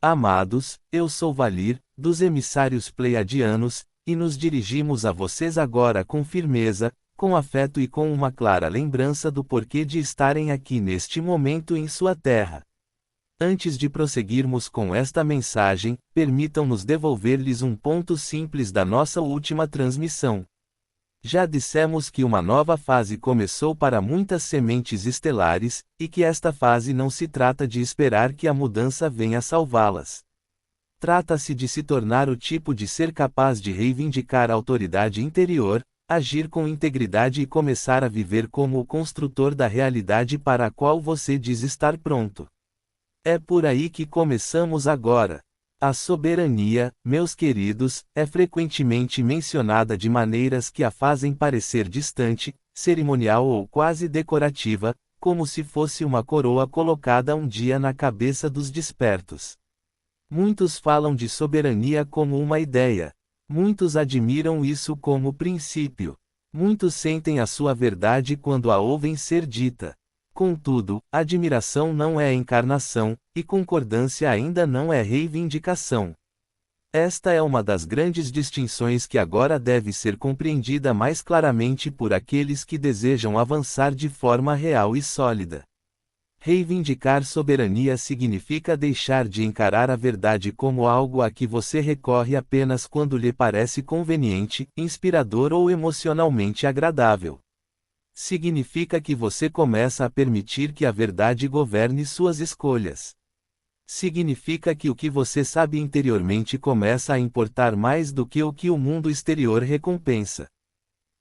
Amados, eu sou Valir, dos emissários pleiadianos, e nos dirigimos a vocês agora com firmeza, com afeto e com uma clara lembrança do porquê de estarem aqui neste momento em sua terra. Antes de prosseguirmos com esta mensagem, permitam-nos devolver-lhes um ponto simples da nossa última transmissão. Já dissemos que uma nova fase começou para muitas sementes estelares, e que esta fase não se trata de esperar que a mudança venha salvá-las. Trata-se de se tornar o tipo de ser capaz de reivindicar a autoridade interior, agir com integridade e começar a viver como o construtor da realidade para a qual você diz estar pronto. É por aí que começamos agora. A soberania, meus queridos, é frequentemente mencionada de maneiras que a fazem parecer distante, cerimonial ou quase decorativa, como se fosse uma coroa colocada um dia na cabeça dos despertos. Muitos falam de soberania como uma ideia. Muitos admiram isso como princípio. Muitos sentem a sua verdade quando a ouvem ser dita. Contudo, admiração não é encarnação, e concordância ainda não é reivindicação. Esta é uma das grandes distinções que agora deve ser compreendida mais claramente por aqueles que desejam avançar de forma real e sólida. Reivindicar soberania significa deixar de encarar a verdade como algo a que você recorre apenas quando lhe parece conveniente, inspirador ou emocionalmente agradável. Significa que você começa a permitir que a verdade governe suas escolhas. Significa que o que você sabe interiormente começa a importar mais do que o que o mundo exterior recompensa.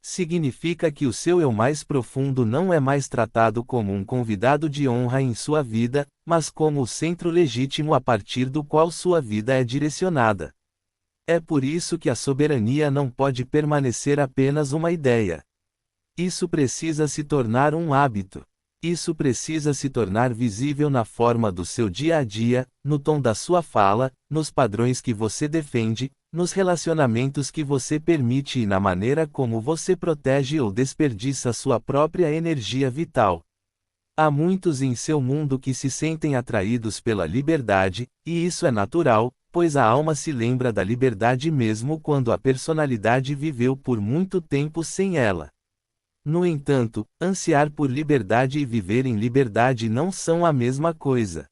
Significa que o seu eu mais profundo não é mais tratado como um convidado de honra em sua vida, mas como o centro legítimo a partir do qual sua vida é direcionada. É por isso que a soberania não pode permanecer apenas uma ideia. Isso precisa se tornar um hábito. Isso precisa se tornar visível na forma do seu dia a dia, no tom da sua fala, nos padrões que você defende, nos relacionamentos que você permite e na maneira como você protege ou desperdiça sua própria energia vital. Há muitos em seu mundo que se sentem atraídos pela liberdade, e isso é natural, pois a alma se lembra da liberdade mesmo quando a personalidade viveu por muito tempo sem ela. No entanto, ansiar por liberdade e viver em liberdade não são a mesma coisa.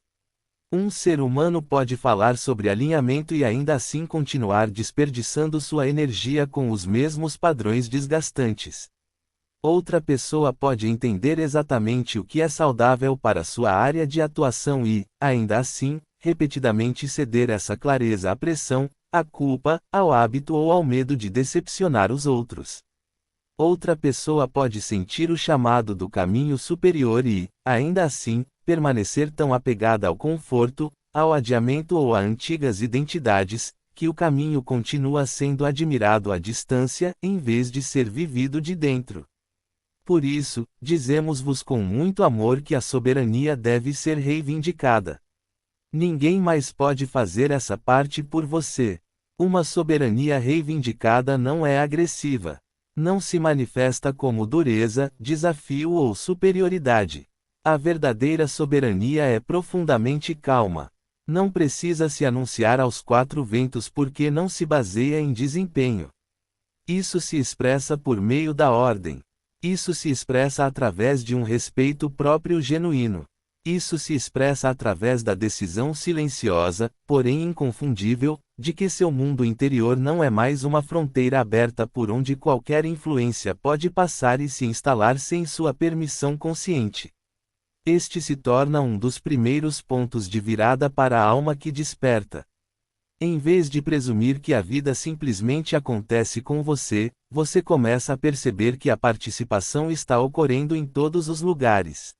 Um ser humano pode falar sobre alinhamento e ainda assim continuar desperdiçando sua energia com os mesmos padrões desgastantes. Outra pessoa pode entender exatamente o que é saudável para sua área de atuação e, ainda assim, repetidamente ceder essa clareza à pressão, à culpa, ao hábito ou ao medo de decepcionar os outros. Outra pessoa pode sentir o chamado do caminho superior e, ainda assim, permanecer tão apegada ao conforto, ao adiamento ou a antigas identidades, que o caminho continua sendo admirado à distância, em vez de ser vivido de dentro. Por isso, dizemos-vos com muito amor que a soberania deve ser reivindicada. Ninguém mais pode fazer essa parte por você. Uma soberania reivindicada não é agressiva. Não se manifesta como dureza, desafio ou superioridade. A verdadeira soberania é profundamente calma. Não precisa se anunciar aos quatro ventos porque não se baseia em desempenho. Isso se expressa por meio da ordem. Isso se expressa através de um respeito próprio genuíno. Isso se expressa através da decisão silenciosa, porém inconfundível, de que seu mundo interior não é mais uma fronteira aberta por onde qualquer influência pode passar e se instalar sem sua permissão consciente. Este se torna um dos primeiros pontos de virada para a alma que desperta. Em vez de presumir que a vida simplesmente acontece com você, você começa a perceber que a participação está ocorrendo em todos os lugares.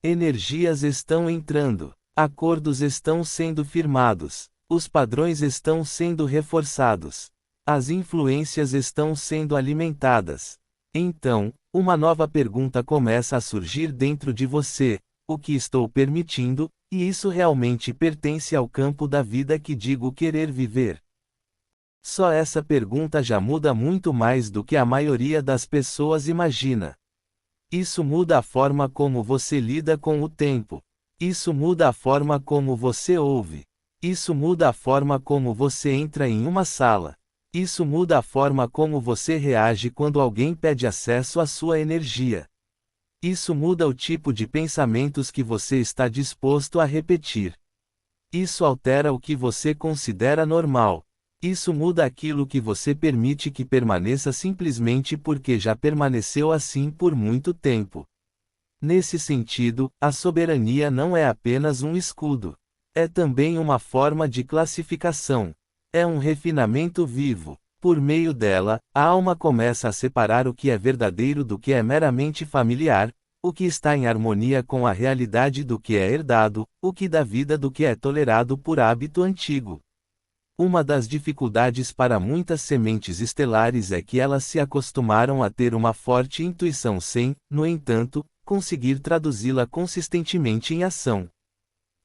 Energias estão entrando, acordos estão sendo firmados, os padrões estão sendo reforçados, as influências estão sendo alimentadas. Então, uma nova pergunta começa a surgir dentro de você: o que estou permitindo, e isso realmente pertence ao campo da vida que digo querer viver? Só essa pergunta já muda muito mais do que a maioria das pessoas imagina. Isso muda a forma como você lida com o tempo. Isso muda a forma como você ouve. Isso muda a forma como você entra em uma sala. Isso muda a forma como você reage quando alguém pede acesso à sua energia. Isso muda o tipo de pensamentos que você está disposto a repetir. Isso altera o que você considera normal. Isso muda aquilo que você permite que permaneça simplesmente porque já permaneceu assim por muito tempo. Nesse sentido, a soberania não é apenas um escudo. É também uma forma de classificação. É um refinamento vivo. Por meio dela, a alma começa a separar o que é verdadeiro do que é meramente familiar, o que está em harmonia com a realidade do que é herdado, o que dá vida do que é tolerado por hábito antigo. Uma das dificuldades para muitas sementes estelares é que elas se acostumaram a ter uma forte intuição sem, no entanto, conseguir traduzi-la consistentemente em ação.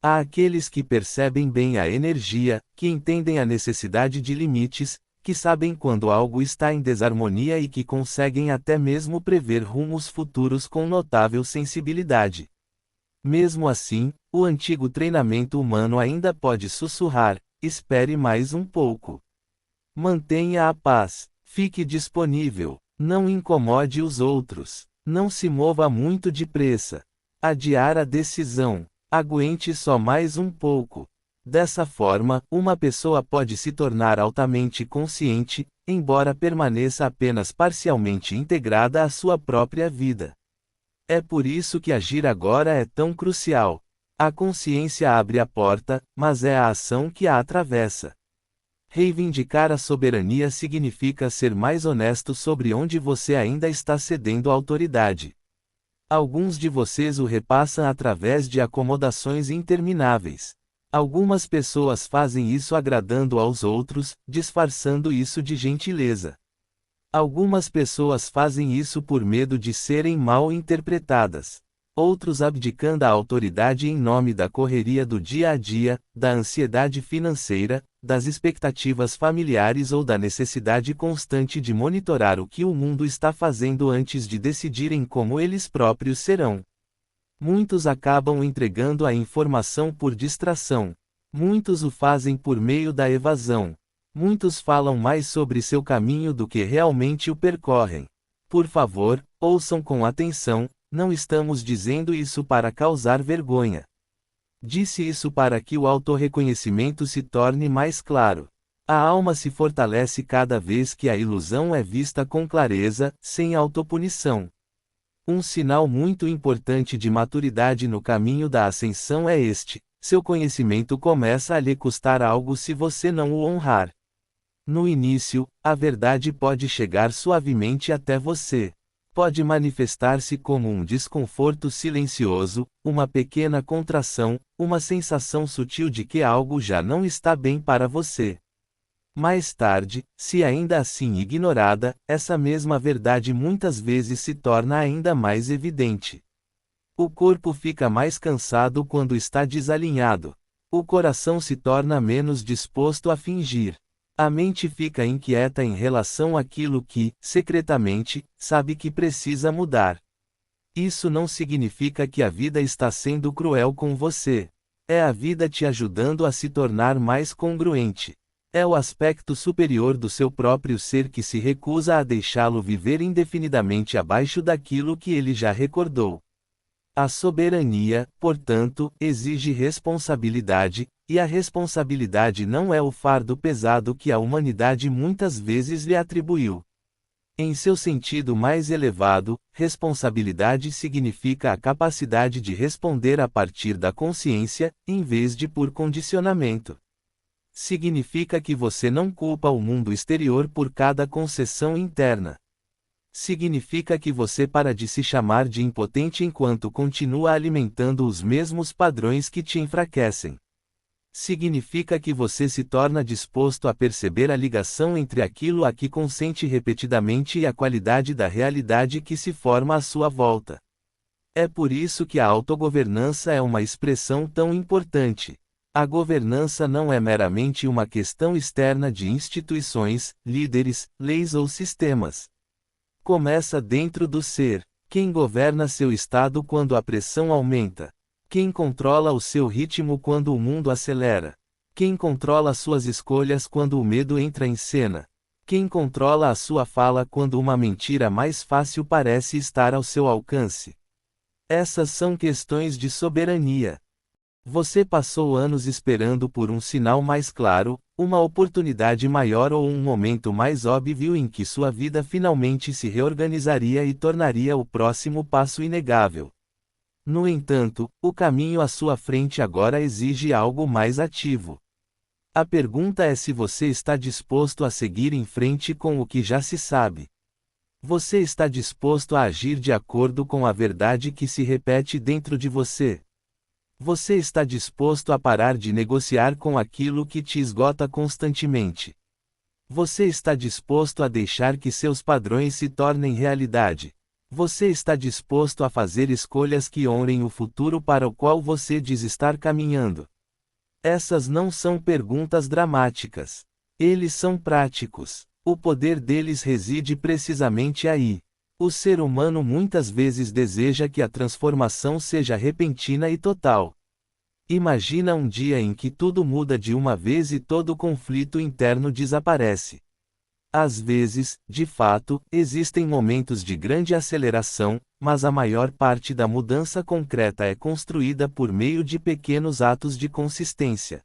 Há aqueles que percebem bem a energia, que entendem a necessidade de limites, que sabem quando algo está em desarmonia e que conseguem até mesmo prever rumos futuros com notável sensibilidade. Mesmo assim, o antigo treinamento humano ainda pode sussurrar: espere mais um pouco. Mantenha a paz, fique disponível, não incomode os outros, não se mova muito depressa. Adiar a decisão, aguente só mais um pouco. Dessa forma, uma pessoa pode se tornar altamente consciente, embora permaneça apenas parcialmente integrada à sua própria vida. É por isso que agir agora é tão crucial. A consciência abre a porta, mas é a ação que a atravessa. Reivindicar a soberania significa ser mais honesto sobre onde você ainda está cedendo autoridade. Alguns de vocês o repassam através de acomodações intermináveis. Algumas pessoas fazem isso agradando aos outros, disfarçando isso de gentileza. Algumas pessoas fazem isso por medo de serem mal interpretadas. Outros abdicando a autoridade em nome da correria do dia a dia, da ansiedade financeira, das expectativas familiares ou da necessidade constante de monitorar o que o mundo está fazendo antes de decidirem como eles próprios serão. Muitos acabam entregando a informação por distração. Muitos o fazem por meio da evasão. Muitos falam mais sobre seu caminho do que realmente o percorrem. Por favor, ouçam com atenção, não estamos dizendo isso para causar vergonha. Disse isso para que o autorreconhecimento se torne mais claro. A alma se fortalece cada vez que a ilusão é vista com clareza, sem autopunição. Um sinal muito importante de maturidade no caminho da ascensão é este: seu conhecimento começa a lhe custar algo se você não o honrar. No início, a verdade pode chegar suavemente até você. Pode manifestar-se como um desconforto silencioso, uma pequena contração, uma sensação sutil de que algo já não está bem para você. Mais tarde, se ainda assim ignorada, essa mesma verdade muitas vezes se torna ainda mais evidente. O corpo fica mais cansado quando está desalinhado. O coração se torna menos disposto a fingir. A mente fica inquieta em relação àquilo que, secretamente, sabe que precisa mudar. Isso não significa que a vida está sendo cruel com você. É a vida te ajudando a se tornar mais congruente. É o aspecto superior do seu próprio ser que se recusa a deixá-lo viver indefinidamente abaixo daquilo que ele já recordou. A soberania, portanto, exige responsabilidade, e a responsabilidade não é o fardo pesado que a humanidade muitas vezes lhe atribuiu. Em seu sentido mais elevado, responsabilidade significa a capacidade de responder a partir da consciência, em vez de por condicionamento. Significa que você não culpa o mundo exterior por cada concessão interna. Significa que você para de se chamar de impotente enquanto continua alimentando os mesmos padrões que te enfraquecem. Significa que você se torna disposto a perceber a ligação entre aquilo a que consente repetidamente e a qualidade da realidade que se forma à sua volta. É por isso que a autogovernança é uma expressão tão importante. A governança não é meramente uma questão externa de instituições, líderes, leis ou sistemas. Começa dentro do ser. Quem governa seu estado quando a pressão aumenta? Quem controla o seu ritmo quando o mundo acelera? Quem controla suas escolhas quando o medo entra em cena? Quem controla a sua fala quando uma mentira mais fácil parece estar ao seu alcance? Essas são questões de soberania. Você passou anos esperando por um sinal mais claro, uma oportunidade maior ou um momento mais óbvio em que sua vida finalmente se reorganizaria e tornaria o próximo passo inegável. No entanto, o caminho à sua frente agora exige algo mais ativo. A pergunta é se você está disposto a seguir em frente com o que já se sabe. Você está disposto a agir de acordo com a verdade que se repete dentro de você? Você está disposto a parar de negociar com aquilo que te esgota constantemente? Você está disposto a deixar que seus padrões se tornem realidade? Você está disposto a fazer escolhas que honrem o futuro para o qual você diz estar caminhando? Essas não são perguntas dramáticas. Eles são práticos. O poder deles reside precisamente aí. O ser humano muitas vezes deseja que a transformação seja repentina e total. Imagina um dia em que tudo muda de uma vez e todo conflito interno desaparece. Às vezes, de fato, existem momentos de grande aceleração, mas a maior parte da mudança concreta é construída por meio de pequenos atos de consistência.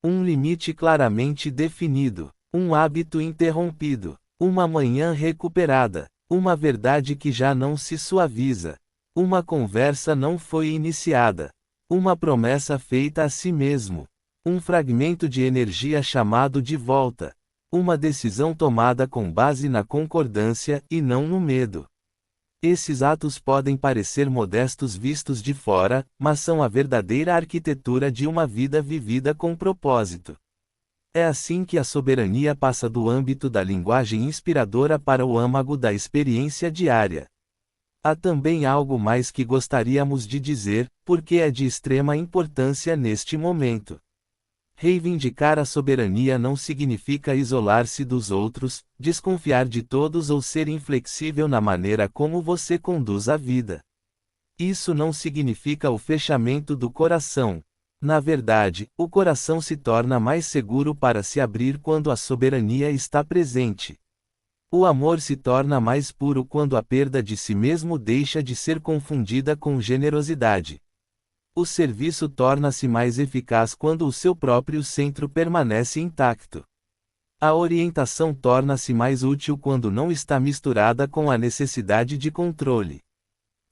Um limite claramente definido, um hábito interrompido, uma manhã recuperada, uma verdade que já não se suaviza, uma conversa não foi iniciada, uma promessa feita a si mesmo, um fragmento de energia chamado de volta, uma decisão tomada com base na concordância e não no medo. Esses atos podem parecer modestos vistos de fora, mas são a verdadeira arquitetura de uma vida vivida com propósito. É assim que a soberania passa do âmbito da linguagem inspiradora para o âmago da experiência diária. Há também algo mais que gostaríamos de dizer, porque é de extrema importância neste momento. Reivindicar a soberania não significa isolar-se dos outros, desconfiar de todos ou ser inflexível na maneira como você conduz a vida. Isso não significa o fechamento do coração. Na verdade, o coração se torna mais seguro para se abrir quando a soberania está presente. O amor se torna mais puro quando a perda de si mesmo deixa de ser confundida com generosidade. O serviço torna-se mais eficaz quando o seu próprio centro permanece intacto. A orientação torna-se mais útil quando não está misturada com a necessidade de controle.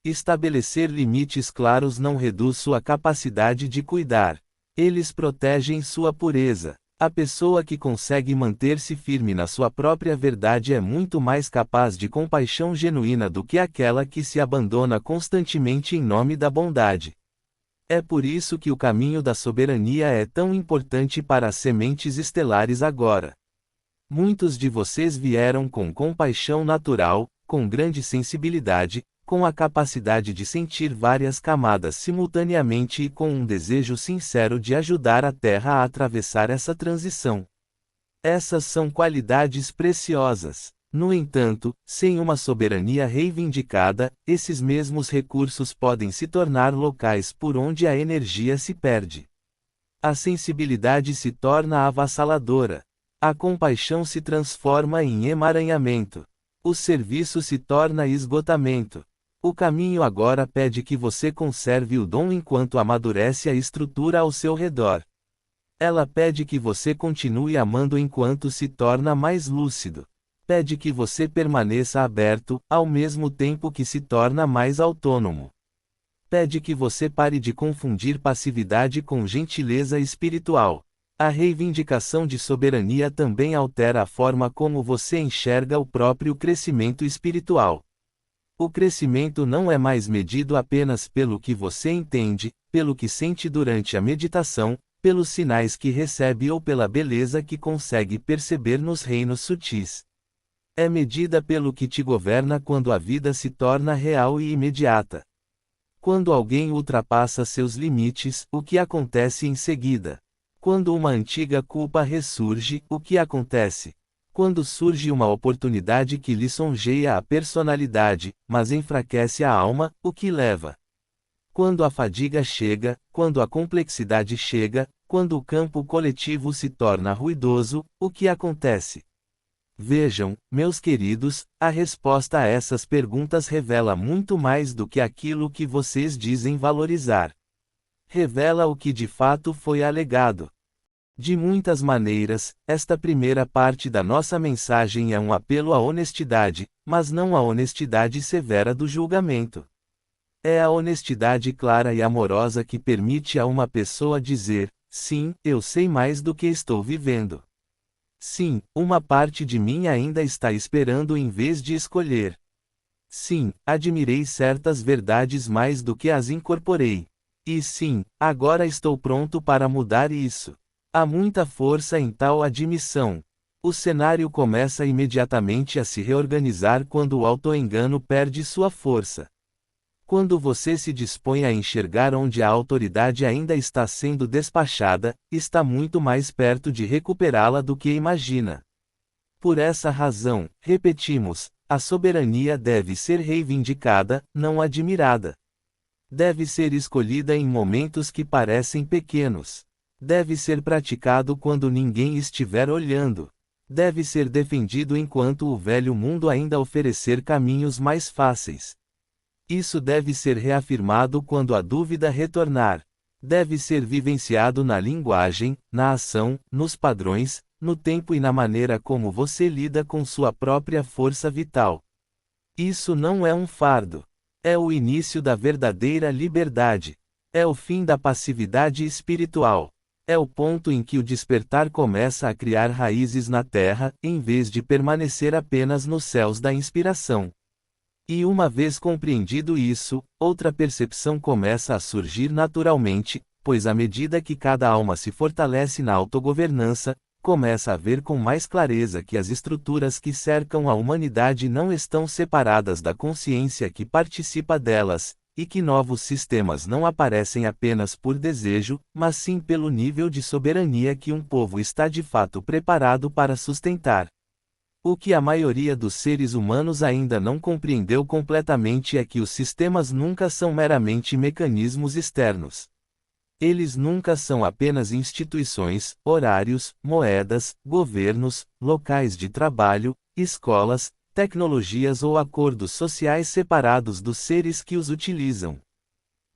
Estabelecer limites claros não reduz sua capacidade de cuidar. Eles protegem sua pureza. A pessoa que consegue manter-se firme na sua própria verdade é muito mais capaz de compaixão genuína do que aquela que se abandona constantemente em nome da bondade. É por isso que o caminho da soberania é tão importante para as sementes estelares agora. Muitos de vocês vieram com compaixão natural, com grande sensibilidade, com a capacidade de sentir várias camadas simultaneamente e com um desejo sincero de ajudar a Terra a atravessar essa transição. Essas são qualidades preciosas. No entanto, sem uma soberania reivindicada, esses mesmos recursos podem se tornar locais por onde a energia se perde. A sensibilidade se torna avassaladora. A compaixão se transforma em emaranhamento. O serviço se torna esgotamento. O caminho agora pede que você conserve o dom enquanto amadurece a estrutura ao seu redor. Ela pede que você continue amando enquanto se torna mais lúcido. Pede que você permaneça aberto, ao mesmo tempo que se torna mais autônomo. Pede que você pare de confundir passividade com gentileza espiritual. A reivindicação de soberania também altera a forma como você enxerga o próprio crescimento espiritual. O crescimento não é mais medido apenas pelo que você entende, pelo que sente durante a meditação, pelos sinais que recebe ou pela beleza que consegue perceber nos reinos sutis. É medida pelo que te governa quando a vida se torna real e imediata. Quando alguém ultrapassa seus limites, o que acontece em seguida? Quando uma antiga culpa ressurge, o que acontece? Quando surge uma oportunidade que lisonjeia a personalidade, mas enfraquece a alma, o que leva? Quando a fadiga chega, quando a complexidade chega, Quando o campo coletivo se torna ruidoso, o que acontece? Vejam, meus queridos, a resposta a essas perguntas revela muito mais do que aquilo que vocês dizem valorizar. Revela o que de fato foi alegado. De muitas maneiras, esta primeira parte da nossa mensagem é um apelo à honestidade, mas não à honestidade severa do julgamento. É a honestidade clara e amorosa que permite a uma pessoa dizer: sim, eu sei mais do que estou vivendo. Sim, uma parte de mim ainda está esperando em vez de escolher. Sim, admirei certas verdades mais do que as incorporei. E sim, agora estou pronto para mudar isso. Há muita força em tal admissão. O cenário começa imediatamente a se reorganizar quando o autoengano perde sua força. Quando você se dispõe a enxergar onde a autoridade ainda está sendo despachada, está muito mais perto de recuperá-la do que imagina. Por essa razão, repetimos, a soberania deve ser reivindicada, não admirada. Deve ser escolhida em momentos que parecem pequenos. Deve ser praticado quando ninguém estiver olhando. Deve ser defendido enquanto o velho mundo ainda oferecer caminhos mais fáceis. Isso deve ser reafirmado quando a dúvida retornar. Deve ser vivenciado na linguagem, na ação, nos padrões, no tempo e na maneira como você lida com sua própria força vital. Isso não é um fardo. É o início da verdadeira liberdade. É o fim da passividade espiritual. É o ponto em que o despertar começa a criar raízes na terra, em vez de permanecer apenas nos céus da inspiração. E uma vez compreendido isso, outra percepção começa a surgir naturalmente, pois à medida que cada alma se fortalece na autogovernança, começa a ver com mais clareza que as estruturas que cercam a humanidade não estão separadas da consciência que participa delas, e que novos sistemas não aparecem apenas por desejo, mas sim pelo nível de soberania que um povo está de fato preparado para sustentar. O que a maioria dos seres humanos ainda não compreendeu completamente é que os sistemas nunca são meramente mecanismos externos. Eles nunca são apenas instituições, horários, moedas, governos, locais de trabalho, escolas, tecnologias ou acordos sociais separados dos seres que os utilizam.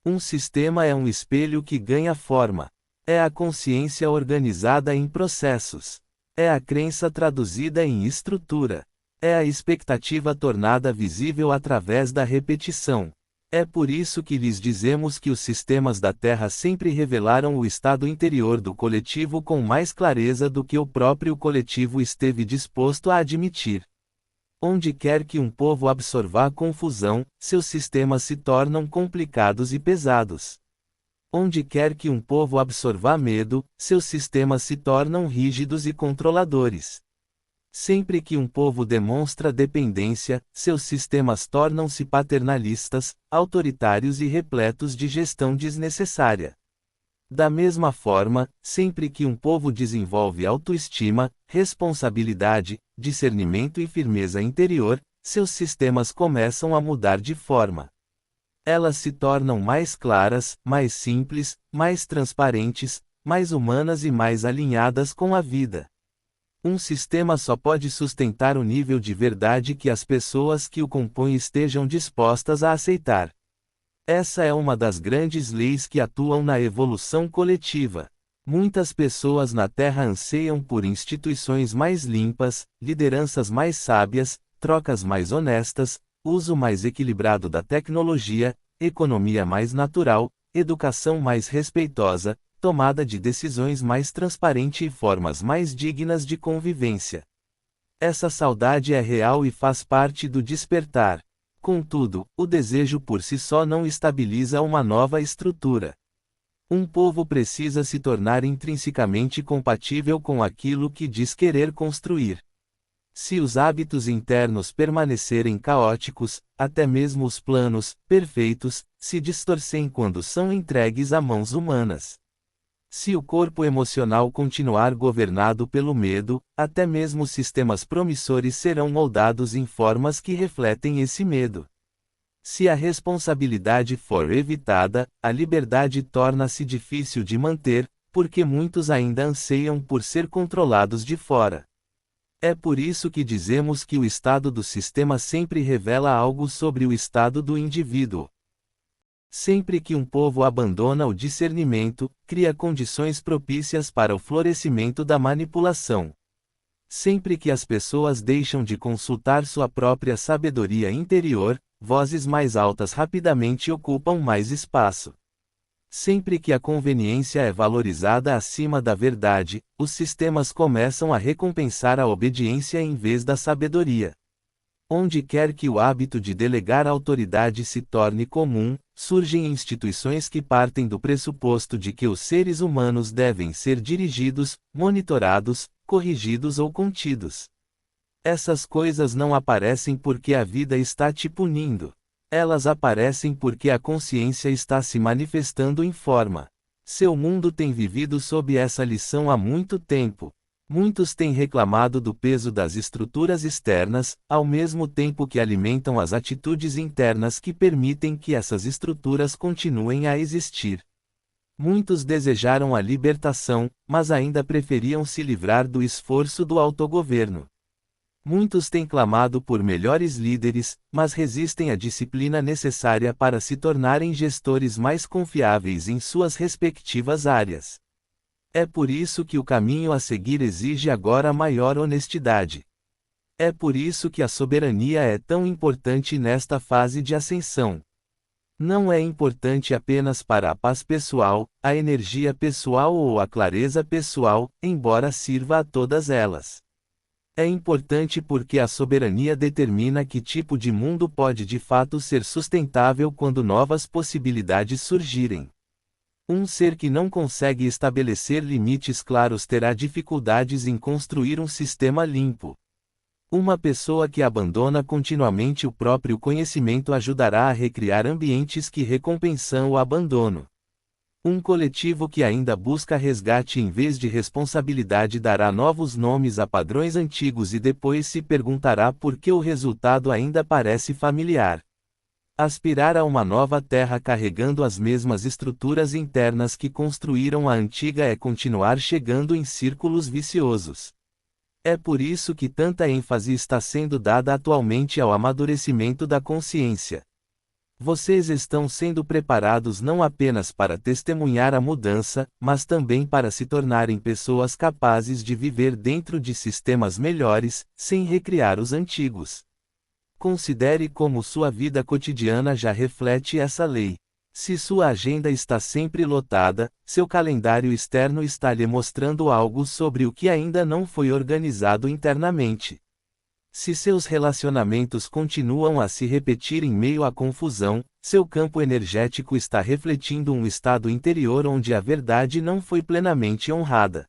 Um sistema é um espelho que ganha forma. É a consciência organizada em processos. É a crença traduzida em estrutura. É a expectativa tornada visível através da repetição. É por isso que lhes dizemos que os sistemas da Terra sempre revelaram o estado interior do coletivo com mais clareza do que o próprio coletivo esteve disposto a admitir. Onde quer que um povo absorva confusão, seus sistemas se tornam complicados e pesados. Onde quer que um povo absorva medo, seus sistemas se tornam rígidos e controladores. Sempre que um povo demonstra dependência, seus sistemas tornam-se paternalistas, autoritários e repletos de gestão desnecessária. Da mesma forma, sempre que um povo desenvolve autoestima, responsabilidade, discernimento e firmeza interior, seus sistemas começam a mudar de forma. Elas se tornam mais claras, mais simples, mais transparentes, mais humanas e mais alinhadas com a vida. Um sistema só pode sustentar o nível de verdade que as pessoas que o compõem estejam dispostas a aceitar. Essa é uma das grandes leis que atuam na evolução coletiva. Muitas pessoas na Terra anseiam por instituições mais limpas, lideranças mais sábias, trocas mais honestas, uso mais equilibrado da tecnologia, economia mais natural, educação mais respeitosa, tomada de decisões mais transparente e formas mais dignas de convivência. Essa saudade é real e faz parte do despertar. Contudo, o desejo por si só não estabiliza uma nova estrutura. Um povo precisa se tornar intrinsecamente compatível com aquilo que diz querer construir. Se os hábitos internos permanecerem caóticos, até mesmo os planos, perfeitos, se distorcem quando são entregues a mãos humanas. Se o corpo emocional continuar governado pelo medo, até mesmo sistemas promissores serão moldados em formas que refletem esse medo. Se a responsabilidade for evitada, a liberdade torna-se difícil de manter, porque muitos ainda anseiam por ser controlados de fora. É por isso que dizemos que o estado do sistema sempre revela algo sobre o estado do indivíduo. Sempre que um povo abandona o discernimento, cria condições propícias para o florescimento da manipulação. Sempre que as pessoas deixam de consultar sua própria sabedoria interior, vozes mais altas rapidamente ocupam mais espaço. Sempre que a conveniência é valorizada acima da verdade, os sistemas começam a recompensar a obediência em vez da sabedoria. Onde quer que o hábito de delegar autoridade se torne comum, surgem instituições que partem do pressuposto de que os seres humanos devem ser dirigidos, monitorados, corrigidos ou contidos. Essas coisas não aparecem porque a vida está te punindo. Elas aparecem porque a consciência está se manifestando em forma. Seu mundo tem vivido sob essa lição há muito tempo. Muitos têm reclamado do peso das estruturas externas, ao mesmo tempo que alimentam as atitudes internas que permitem que essas estruturas continuem a existir. Muitos desejaram a libertação, mas ainda preferiam se livrar do esforço do autogoverno. Muitos têm clamado por melhores líderes, mas resistem à disciplina necessária para se tornarem gestores mais confiáveis em suas respectivas áreas. É por isso que o caminho a seguir exige agora maior honestidade. É por isso que a soberania é tão importante nesta fase de ascensão. Não é importante apenas para a paz pessoal, a energia pessoal ou a clareza pessoal, embora sirva a todas elas. É importante porque a soberania determina que tipo de mundo pode de fato ser sustentável quando novas possibilidades surgirem. Um ser que não consegue estabelecer limites claros terá dificuldades em construir um sistema limpo. Uma pessoa que abandona continuamente o próprio conhecimento ajudará a recriar ambientes que recompensam o abandono. Um coletivo que ainda busca resgate em vez de responsabilidade dará novos nomes a padrões antigos e depois se perguntará por que o resultado ainda parece familiar. Aspirar a uma nova terra carregando as mesmas estruturas internas que construíram a antiga é continuar chegando em círculos viciosos. É por isso que tanta ênfase está sendo dada atualmente ao amadurecimento da consciência. Vocês estão sendo preparados não apenas para testemunhar a mudança, mas também para se tornarem pessoas capazes de viver dentro de sistemas melhores, sem recriar os antigos. Considere como sua vida cotidiana já reflete essa lei. Se sua agenda está sempre lotada, seu calendário externo está lhe mostrando algo sobre o que ainda não foi organizado internamente. Se seus relacionamentos continuam a se repetir em meio à confusão, seu campo energético está refletindo um estado interior onde a verdade não foi plenamente honrada.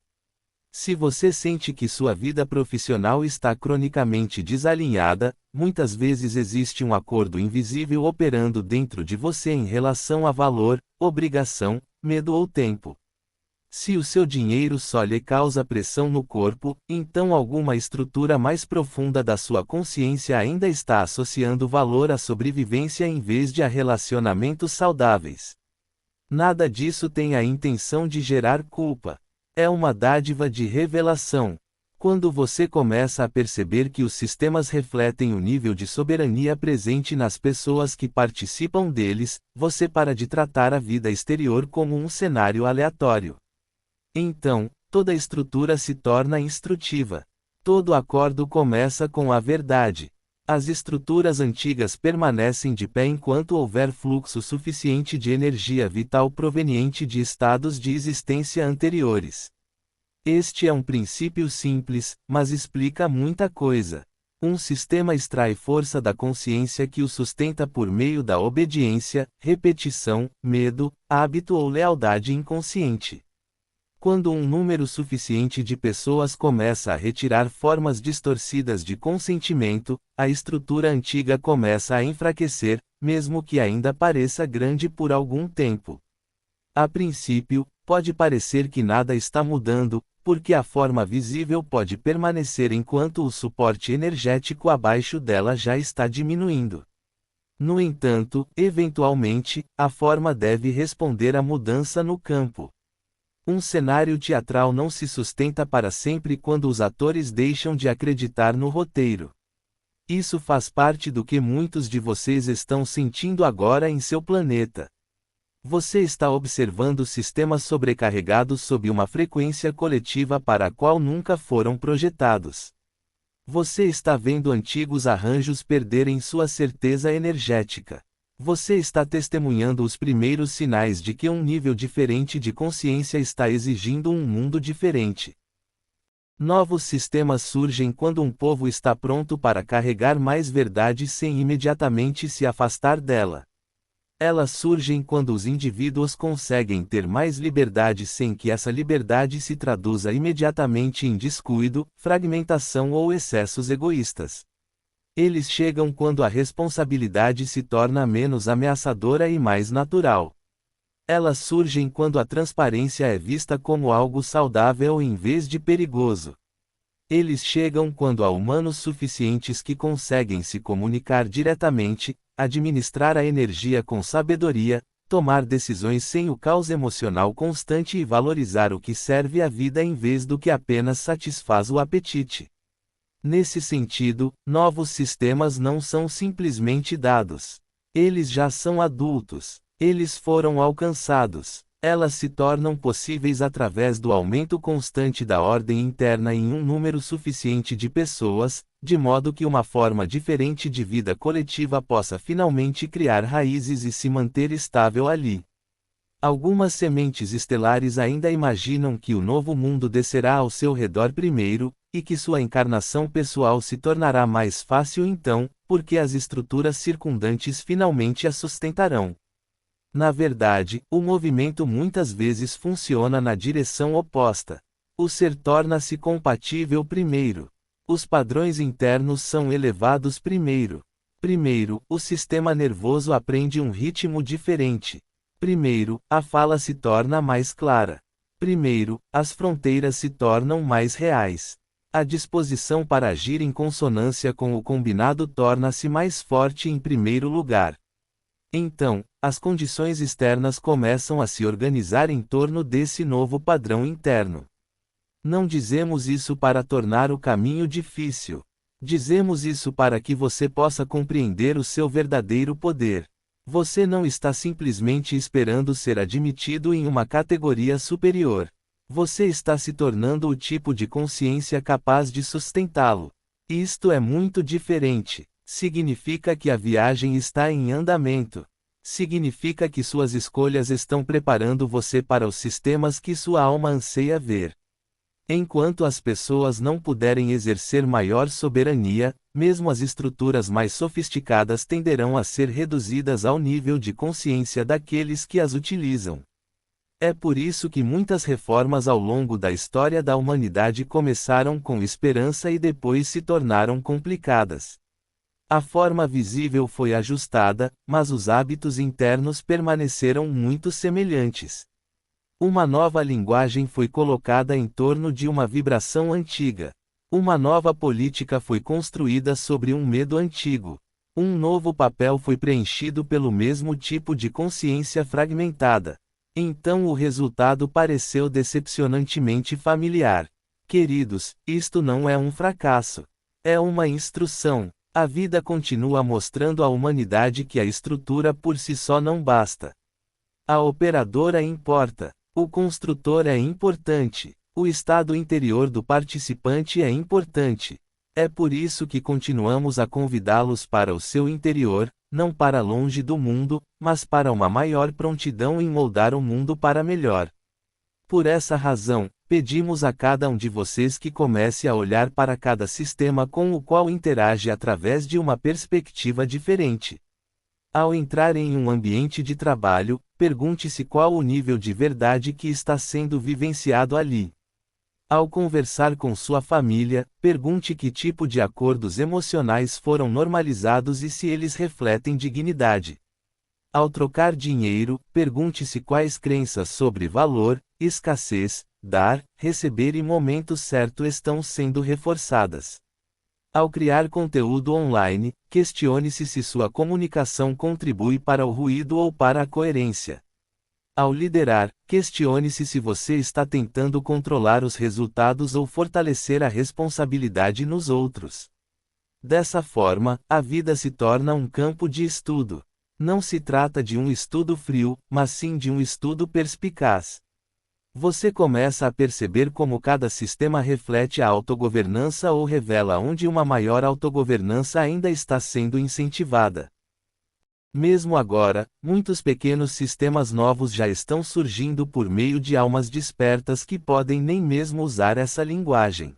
Se você sente que sua vida profissional está cronicamente desalinhada, muitas vezes existe um acordo invisível operando dentro de você em relação a valor, obrigação, medo ou tempo. Se o seu dinheiro só lhe causa pressão no corpo, então alguma estrutura mais profunda da sua consciência ainda está associando valor à sobrevivência em vez de a relacionamentos saudáveis. Nada disso tem a intenção de gerar culpa. É uma dádiva de revelação. Quando você começa a perceber que os sistemas refletem o nível de soberania presente nas pessoas que participam deles, você para de tratar a vida exterior como um cenário aleatório. Então, toda estrutura se torna instrutiva. Todo acordo começa com a verdade. As estruturas antigas permanecem de pé enquanto houver fluxo suficiente de energia vital proveniente de estados de existência anteriores. Este é um princípio simples, mas explica muita coisa. Um sistema extrai força da consciência que o sustenta por meio da obediência, repetição, medo, hábito ou lealdade inconsciente. Quando um número suficiente de pessoas começa a retirar formas distorcidas de consentimento, a estrutura antiga começa a enfraquecer, mesmo que ainda pareça grande por algum tempo. A princípio, pode parecer que nada está mudando, porque a forma visível pode permanecer enquanto o suporte energético abaixo dela já está diminuindo. No entanto, eventualmente, a forma deve responder à mudança no campo. Um cenário teatral não se sustenta para sempre quando os atores deixam de acreditar no roteiro. Isso faz parte do que muitos de vocês estão sentindo agora em seu planeta. Você está observando sistemas sobrecarregados sob uma frequência coletiva para a qual nunca foram projetados. Você está vendo antigos arranjos perderem sua certeza energética. Você está testemunhando os primeiros sinais de que um nível diferente de consciência está exigindo um mundo diferente. Novos sistemas surgem quando um povo está pronto para carregar mais verdade sem imediatamente se afastar dela. Elas surgem quando os indivíduos conseguem ter mais liberdade sem que essa liberdade se traduza imediatamente em descuido, fragmentação ou excessos egoístas. Eles chegam quando a responsabilidade se torna menos ameaçadora e mais natural. Elas surgem quando a transparência é vista como algo saudável em vez de perigoso. Eles chegam quando há humanos suficientes que conseguem se comunicar diretamente, administrar a energia com sabedoria, tomar decisões sem o caos emocional constante e valorizar o que serve à vida em vez do que apenas satisfaz o apetite. Nesse sentido, novos sistemas não são simplesmente dados. Eles já são adultos. Eles foram alcançados. Elas se tornam possíveis através do aumento constante da ordem interna em um número suficiente de pessoas, de modo que uma forma diferente de vida coletiva possa finalmente criar raízes e se manter estável ali. Algumas sementes estelares ainda imaginam que o novo mundo descerá ao seu redor primeiro, e que sua encarnação pessoal se tornará mais fácil então, porque as estruturas circundantes finalmente a sustentarão. Na verdade, o movimento muitas vezes funciona na direção oposta. O ser torna-se compatível primeiro. Os padrões internos são elevados primeiro. Primeiro, o sistema nervoso aprende um ritmo diferente. Primeiro, a fala se torna mais clara. Primeiro, as fronteiras se tornam mais reais. A disposição para agir em consonância com o combinado torna-se mais forte em primeiro lugar. Então, as condições externas começam a se organizar em torno desse novo padrão interno. Não dizemos isso para tornar o caminho difícil. Dizemos isso para que você possa compreender o seu verdadeiro poder. Você não está simplesmente esperando ser admitido em uma categoria superior. Você está se tornando o tipo de consciência capaz de sustentá-lo. Isto é muito diferente. Significa que a viagem está em andamento. Significa que suas escolhas estão preparando você para os sistemas que sua alma anseia ver. Enquanto as pessoas não puderem exercer maior soberania, mesmo as estruturas mais sofisticadas tenderão a ser reduzidas ao nível de consciência daqueles que as utilizam. É por isso que muitas reformas ao longo da história da humanidade começaram com esperança e depois se tornaram complicadas. A forma visível foi ajustada, mas os hábitos internos permaneceram muito semelhantes. Uma nova linguagem foi colocada em torno de uma vibração antiga. Uma nova política foi construída sobre um medo antigo. Um novo papel foi preenchido pelo mesmo tipo de consciência fragmentada. Então o resultado pareceu decepcionantemente familiar. Queridos, isto não é um fracasso. É uma instrução. A vida continua mostrando à humanidade que a estrutura por si só não basta. A operadora importa. O construtor é importante. O estado interior do participante é importante. É por isso que continuamos a convidá-los para o seu interior, não para longe do mundo, mas para uma maior prontidão em moldar o mundo para melhor. Por essa razão, pedimos a cada um de vocês que comece a olhar para cada sistema com o qual interage através de uma perspectiva diferente. Ao entrar em um ambiente de trabalho, pergunte-se qual o nível de verdade que está sendo vivenciado ali. Ao conversar com sua família, pergunte que tipo de acordos emocionais foram normalizados e se eles refletem dignidade. Ao trocar dinheiro, pergunte-se quais crenças sobre valor, escassez, dar, receber e momento certo estão sendo reforçadas. Ao criar conteúdo online, questione-se se sua comunicação contribui para o ruído ou para a coerência. Ao liderar, questione-se se você está tentando controlar os resultados ou fortalecer a responsabilidade nos outros. Dessa forma, a vida se torna um campo de estudo. Não se trata de um estudo frio, mas sim de um estudo perspicaz. Você começa a perceber como cada sistema reflete a autogovernança ou revela onde uma maior autogovernança ainda está sendo incentivada. Mesmo agora, muitos pequenos sistemas novos já estão surgindo por meio de almas despertas que podem nem mesmo usar essa linguagem.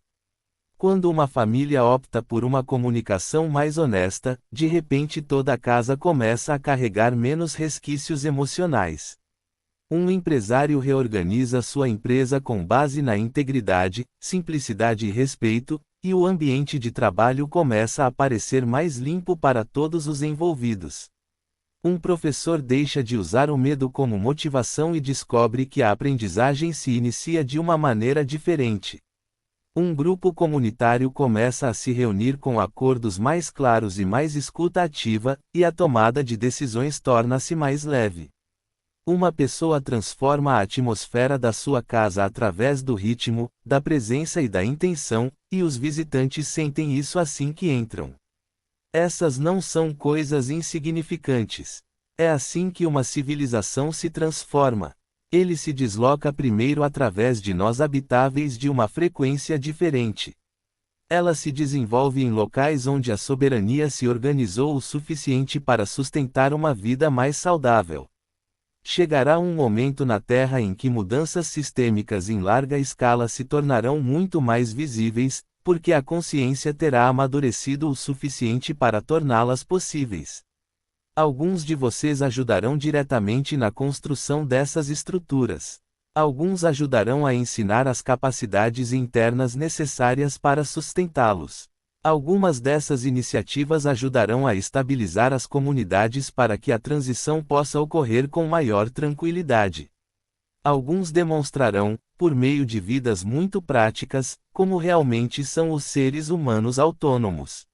Quando uma família opta por uma comunicação mais honesta, de repente toda a casa começa a carregar menos resquícios emocionais. Um empresário reorganiza sua empresa com base na integridade, simplicidade e respeito, e o ambiente de trabalho começa a parecer mais limpo para todos os envolvidos. Um professor deixa de usar o medo como motivação e descobre que a aprendizagem se inicia de uma maneira diferente. Um grupo comunitário começa a se reunir com acordos mais claros e mais escuta ativa, e a tomada de decisões torna-se mais leve. Uma pessoa transforma a atmosfera da sua casa através do ritmo, da presença e da intenção, e os visitantes sentem isso assim que entram. Essas não são coisas insignificantes. É assim que uma civilização se transforma. Ele se desloca primeiro através de nós habitáveis de uma frequência diferente. Ela se desenvolve em locais onde a soberania se organizou o suficiente para sustentar uma vida mais saudável. Chegará um momento na Terra em que mudanças sistêmicas em larga escala se tornarão muito mais visíveis, porque a consciência terá amadurecido o suficiente para torná-las possíveis. Alguns de vocês ajudarão diretamente na construção dessas estruturas. Alguns ajudarão a ensinar as capacidades internas necessárias para sustentá-los. Algumas dessas iniciativas ajudarão a estabilizar as comunidades para que a transição possa ocorrer com maior tranquilidade. Alguns demonstrarão, por meio de vidas muito práticas, como realmente são os seres humanos autônomos.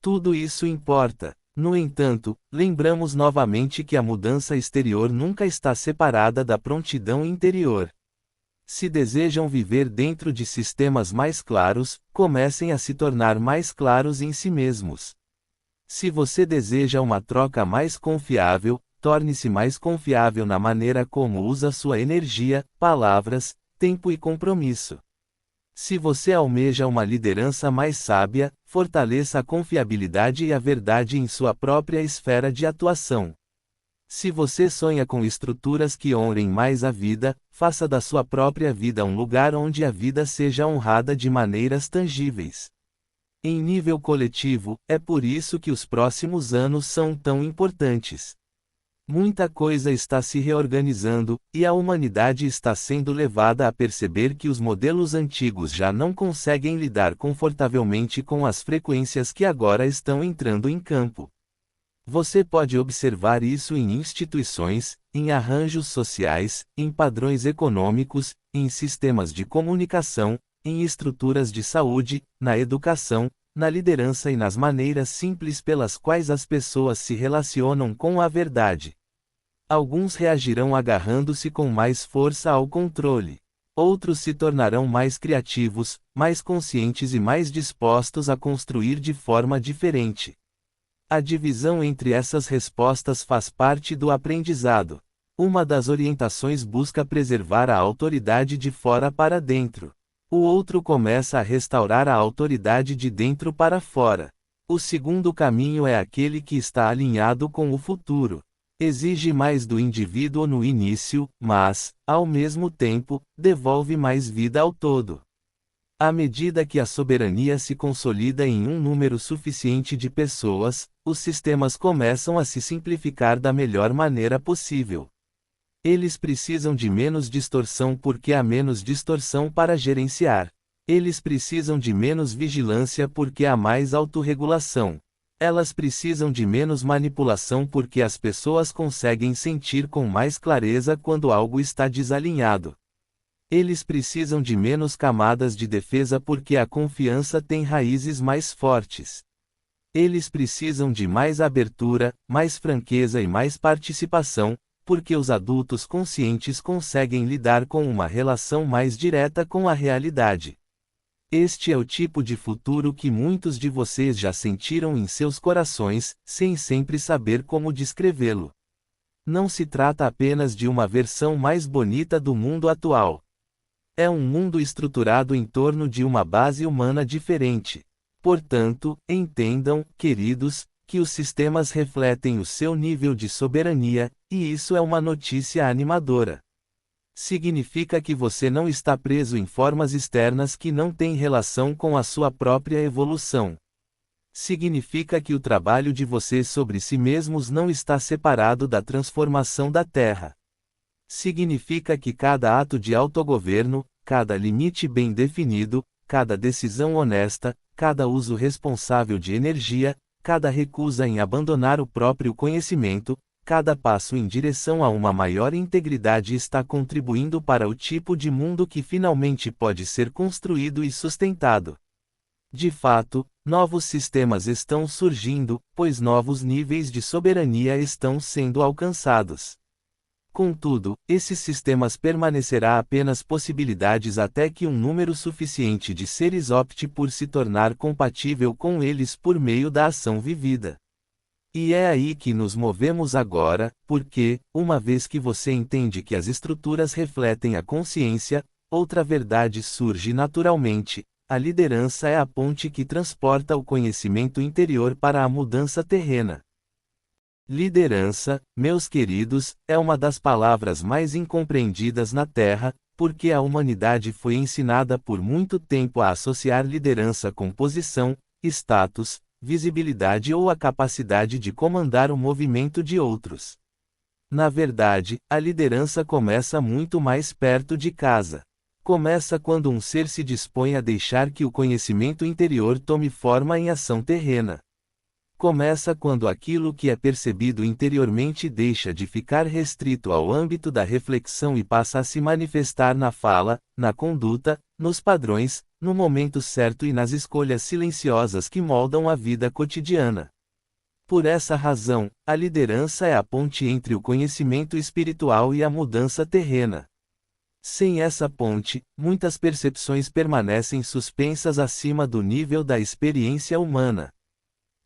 Tudo isso importa. No entanto, lembramos novamente que a mudança exterior nunca está separada da prontidão interior. Se desejam viver dentro de sistemas mais claros, comecem a se tornar mais claros em si mesmos. Se você deseja uma troca mais confiável, torne-se mais confiável na maneira como usa sua energia, palavras, tempo e compromisso. Se você almeja uma liderança mais sábia, fortaleça a confiabilidade e a verdade em sua própria esfera de atuação. Se você sonha com estruturas que honrem mais a vida, faça da sua própria vida um lugar onde a vida seja honrada de maneiras tangíveis. Em nível coletivo, é por isso que os próximos anos são tão importantes. Muita coisa está se reorganizando, e a humanidade está sendo levada a perceber que os modelos antigos já não conseguem lidar confortavelmente com as frequências que agora estão entrando em campo. Você pode observar isso em instituições, em arranjos sociais, em padrões econômicos, em sistemas de comunicação, em estruturas de saúde, na educação, na liderança e nas maneiras simples pelas quais as pessoas se relacionam com a verdade. Alguns reagirão agarrando-se com mais força ao controle. Outros se tornarão mais criativos, mais conscientes e mais dispostos a construir de forma diferente. A divisão entre essas respostas faz parte do aprendizado. Uma das orientações busca preservar a autoridade de fora para dentro. O outro começa a restaurar a autoridade de dentro para fora. O segundo caminho é aquele que está alinhado com o futuro. Exige mais do indivíduo no início, mas, ao mesmo tempo, devolve mais vida ao todo. À medida que a soberania se consolida em um número suficiente de pessoas, os sistemas começam a se simplificar da melhor maneira possível. Eles precisam de menos distorção porque há menos distorção para gerenciar. Eles precisam de menos vigilância porque há mais autorregulação. Elas precisam de menos manipulação porque as pessoas conseguem sentir com mais clareza quando algo está desalinhado. Eles precisam de menos camadas de defesa porque a confiança tem raízes mais fortes. Eles precisam de mais abertura, mais franqueza e mais participação, porque os adultos conscientes conseguem lidar com uma relação mais direta com a realidade. Este é o tipo de futuro que muitos de vocês já sentiram em seus corações, sem sempre saber como descrevê-lo. Não se trata apenas de uma versão mais bonita do mundo atual. É um mundo estruturado em torno de uma base humana diferente. Portanto, entendam, queridos, que os sistemas refletem o seu nível de soberania, e isso é uma notícia animadora. Significa que você não está preso em formas externas que não têm relação com a sua própria evolução. Significa que o trabalho de vocês sobre si mesmos não está separado da transformação da Terra. Significa que cada ato de autogoverno, cada limite bem definido, cada decisão honesta, cada uso responsável de energia, cada recusa em abandonar o próprio conhecimento, cada passo em direção a uma maior integridade está contribuindo para o tipo de mundo que finalmente pode ser construído e sustentado. De fato, novos sistemas estão surgindo, pois novos níveis de soberania estão sendo alcançados. Contudo, esses sistemas permanecerá apenas possibilidades até que um número suficiente de seres opte por se tornar compatível com eles por meio da ação vivida. E é aí que nos movemos agora, porque, uma vez que você entende que as estruturas refletem a consciência, outra verdade surge naturalmente: a liderança é a ponte que transporta o conhecimento interior para a mudança terrena. Liderança, meus queridos, é uma das palavras mais incompreendidas na Terra, porque a humanidade foi ensinada por muito tempo a associar liderança com posição, status, visibilidade ou a capacidade de comandar o movimento de outros. Na verdade, a liderança começa muito mais perto de casa. Começa quando um ser se dispõe a deixar que o conhecimento interior tome forma em ação terrena. Começa quando aquilo que é percebido interiormente deixa de ficar restrito ao âmbito da reflexão e passa a se manifestar na fala, na conduta, nos padrões, no momento certo e nas escolhas silenciosas que moldam a vida cotidiana. Por essa razão, a liderança é a ponte entre o conhecimento espiritual e a mudança terrena. Sem essa ponte, muitas percepções permanecem suspensas acima do nível da experiência humana.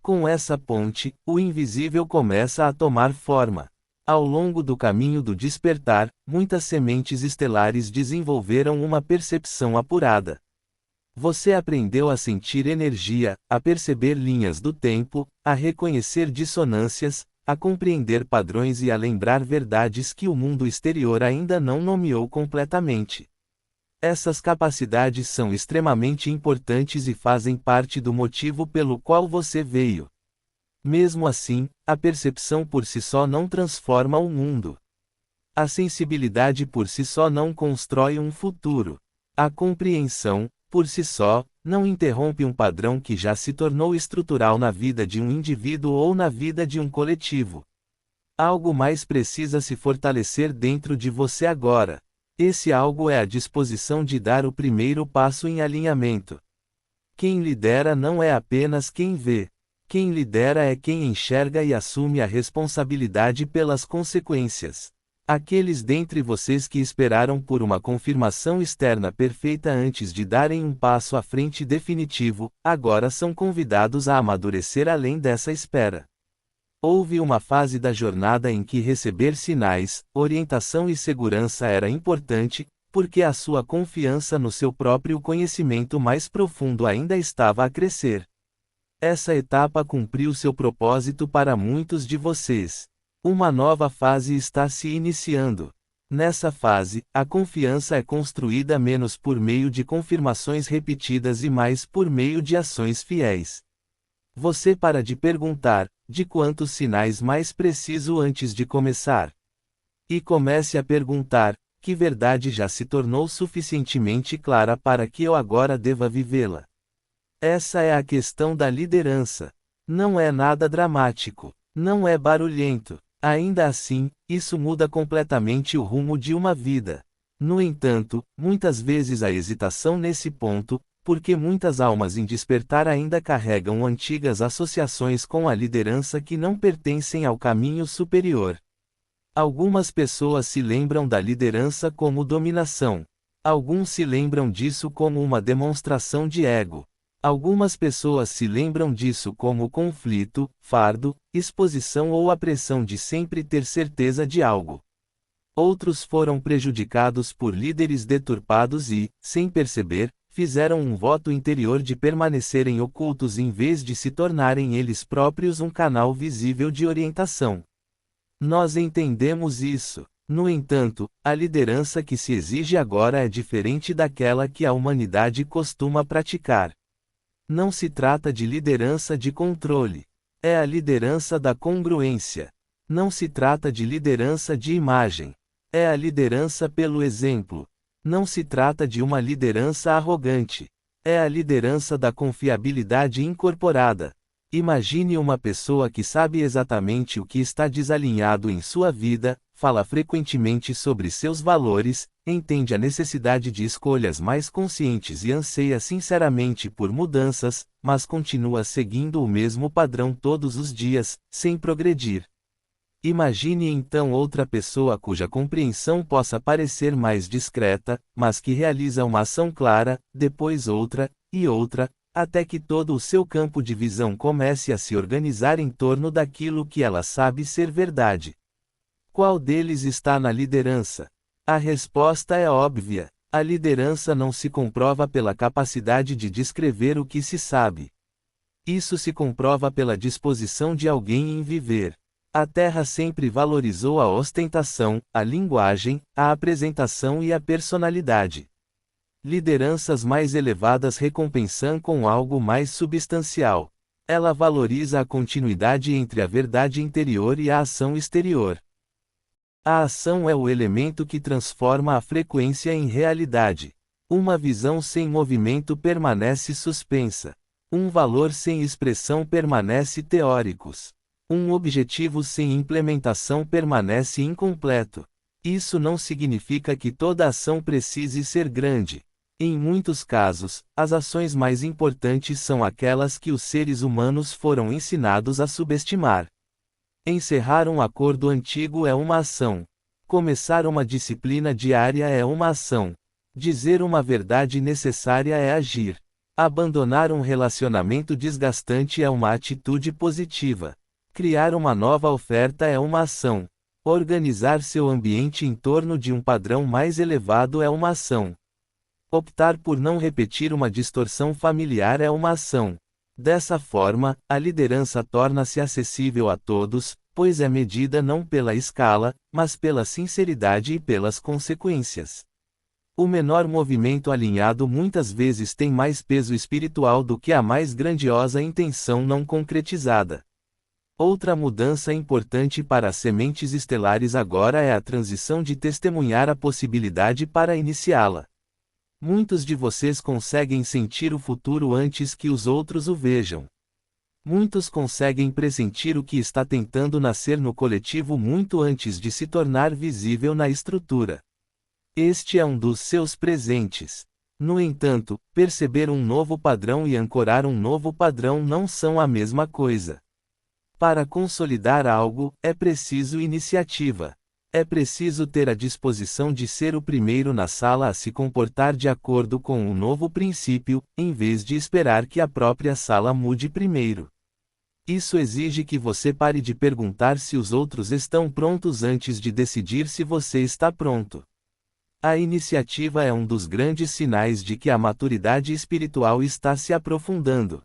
Com essa ponte, o invisível começa a tomar forma. Ao longo do caminho do despertar, muitas sementes estelares desenvolveram uma percepção apurada. Você aprendeu a sentir energia, a perceber linhas do tempo, a reconhecer dissonâncias, a compreender padrões e a lembrar verdades que o mundo exterior ainda não nomeou completamente. Essas capacidades são extremamente importantes e fazem parte do motivo pelo qual você veio. Mesmo assim, a percepção por si só não transforma o mundo. A sensibilidade por si só não constrói um futuro. A compreensão, por si só, não interrompe um padrão que já se tornou estrutural na vida de um indivíduo ou na vida de um coletivo. Algo mais precisa se fortalecer dentro de você agora. Esse algo é a disposição de dar o primeiro passo em alinhamento. Quem lidera não é apenas quem vê. Quem lidera é quem enxerga e assume a responsabilidade pelas consequências. Aqueles dentre vocês que esperaram por uma confirmação externa perfeita antes de darem um passo à frente definitivo, agora são convidados a amadurecer além dessa espera. Houve uma fase da jornada em que receber sinais, orientação e segurança era importante, porque a sua confiança no seu próprio conhecimento mais profundo ainda estava a crescer. Essa etapa cumpriu seu propósito para muitos de vocês. Uma nova fase está se iniciando. Nessa fase, a confiança é construída menos por meio de confirmações repetidas e mais por meio de ações fiéis. Você para de perguntar: de quantos sinais mais preciso antes de começar? E comece a perguntar: que verdade já se tornou suficientemente clara para que eu agora deva vivê-la? Essa é a questão da liderança. Não é nada dramático. Não é barulhento. Ainda assim, isso muda completamente o rumo de uma vida. No entanto, muitas vezes há hesitação nesse ponto, porque muitas almas em despertar ainda carregam antigas associações com a liderança que não pertencem ao caminho superior. Algumas pessoas se lembram da liderança como dominação. Alguns se lembram disso como uma demonstração de ego. Algumas pessoas se lembram disso como conflito, fardo, exposição ou a pressão de sempre ter certeza de algo. Outros foram prejudicados por líderes deturpados e, sem perceber, fizeram um voto interior de permanecerem ocultos em vez de se tornarem eles próprios um canal visível de orientação. Nós entendemos isso. No entanto, a liderança que se exige agora é diferente daquela que a humanidade costuma praticar. Não se trata de liderança de controle. É a liderança da congruência. Não se trata de liderança de imagem. É a liderança pelo exemplo. Não se trata de uma liderança arrogante. É a liderança da confiabilidade incorporada. Imagine uma pessoa que sabe exatamente o que está desalinhado em sua vida, fala frequentemente sobre seus valores, entende a necessidade de escolhas mais conscientes e anseia sinceramente por mudanças, mas continua seguindo o mesmo padrão todos os dias, sem progredir. Imagine então outra pessoa cuja compreensão possa parecer mais discreta, mas que realiza uma ação clara, depois outra, e outra, até que todo o seu campo de visão comece a se organizar em torno daquilo que ela sabe ser verdade. Qual deles está na liderança? A resposta é óbvia. A liderança não se comprova pela capacidade de descrever o que se sabe. Isso se comprova pela disposição de alguém em viver. A Terra sempre valorizou a ostentação, a linguagem, a apresentação e a personalidade. Lideranças mais elevadas recompensam com algo mais substancial. Ela valoriza a continuidade entre a verdade interior e a ação exterior. A ação é o elemento que transforma a frequência em realidade. Uma visão sem movimento permanece suspensa. Um valor sem expressão permanece teóricos. Um objetivo sem implementação permanece incompleto. Isso não significa que toda ação precise ser grande. Em muitos casos, as ações mais importantes são aquelas que os seres humanos foram ensinados a subestimar. Encerrar um acordo antigo é uma ação. Começar uma disciplina diária é uma ação. Dizer uma verdade necessária é agir. Abandonar um relacionamento desgastante é uma atitude positiva. Criar uma nova oferta é uma ação. Organizar seu ambiente em torno de um padrão mais elevado é uma ação. Optar por não repetir uma distorção familiar é uma ação. Dessa forma, a liderança torna-se acessível a todos, pois é medida não pela escala, mas pela sinceridade e pelas consequências. O menor movimento alinhado muitas vezes tem mais peso espiritual do que a mais grandiosa intenção não concretizada. Outra mudança importante para as sementes estelares agora é a transição de testemunhar a possibilidade para iniciá-la. Muitos de vocês conseguem sentir o futuro antes que os outros o vejam. Muitos conseguem pressentir o que está tentando nascer no coletivo muito antes de se tornar visível na estrutura. Este é um dos seus presentes. No entanto, perceber um novo padrão e ancorar um novo padrão não são a mesma coisa. Para consolidar algo, é preciso iniciativa. É preciso ter a disposição de ser o primeiro na sala a se comportar de acordo com um novo princípio, em vez de esperar que a própria sala mude primeiro. Isso exige que você pare de perguntar se os outros estão prontos antes de decidir se você está pronto. A iniciativa é um dos grandes sinais de que a maturidade espiritual está se aprofundando.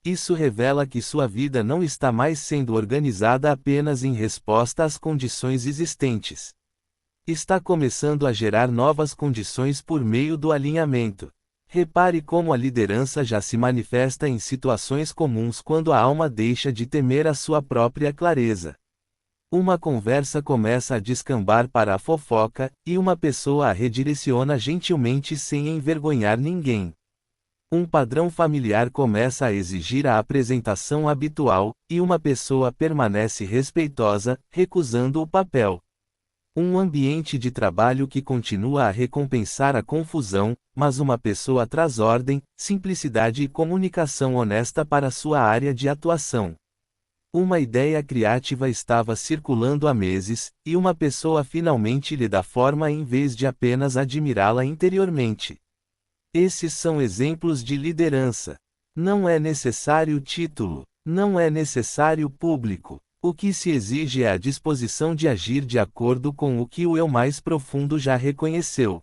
Isso revela que sua vida não está mais sendo organizada apenas em resposta às condições existentes. Está começando a gerar novas condições por meio do alinhamento. Repare como a liderança já se manifesta em situações comuns quando a alma deixa de temer a sua própria clareza. Uma conversa começa a descambar para a fofoca, e uma pessoa a redireciona gentilmente sem envergonhar ninguém. Um padrão familiar começa a exigir a apresentação habitual, e uma pessoa permanece respeitosa, recusando o papel. Um ambiente de trabalho que continua a recompensar a confusão, mas uma pessoa traz ordem, simplicidade e comunicação honesta para sua área de atuação. Uma ideia criativa estava circulando há meses, e uma pessoa finalmente lhe dá forma em vez de apenas admirá-la interiormente. Esses são exemplos de liderança. Não é necessário título, não é necessário público. O que se exige é a disposição de agir de acordo com o que o eu mais profundo já reconheceu.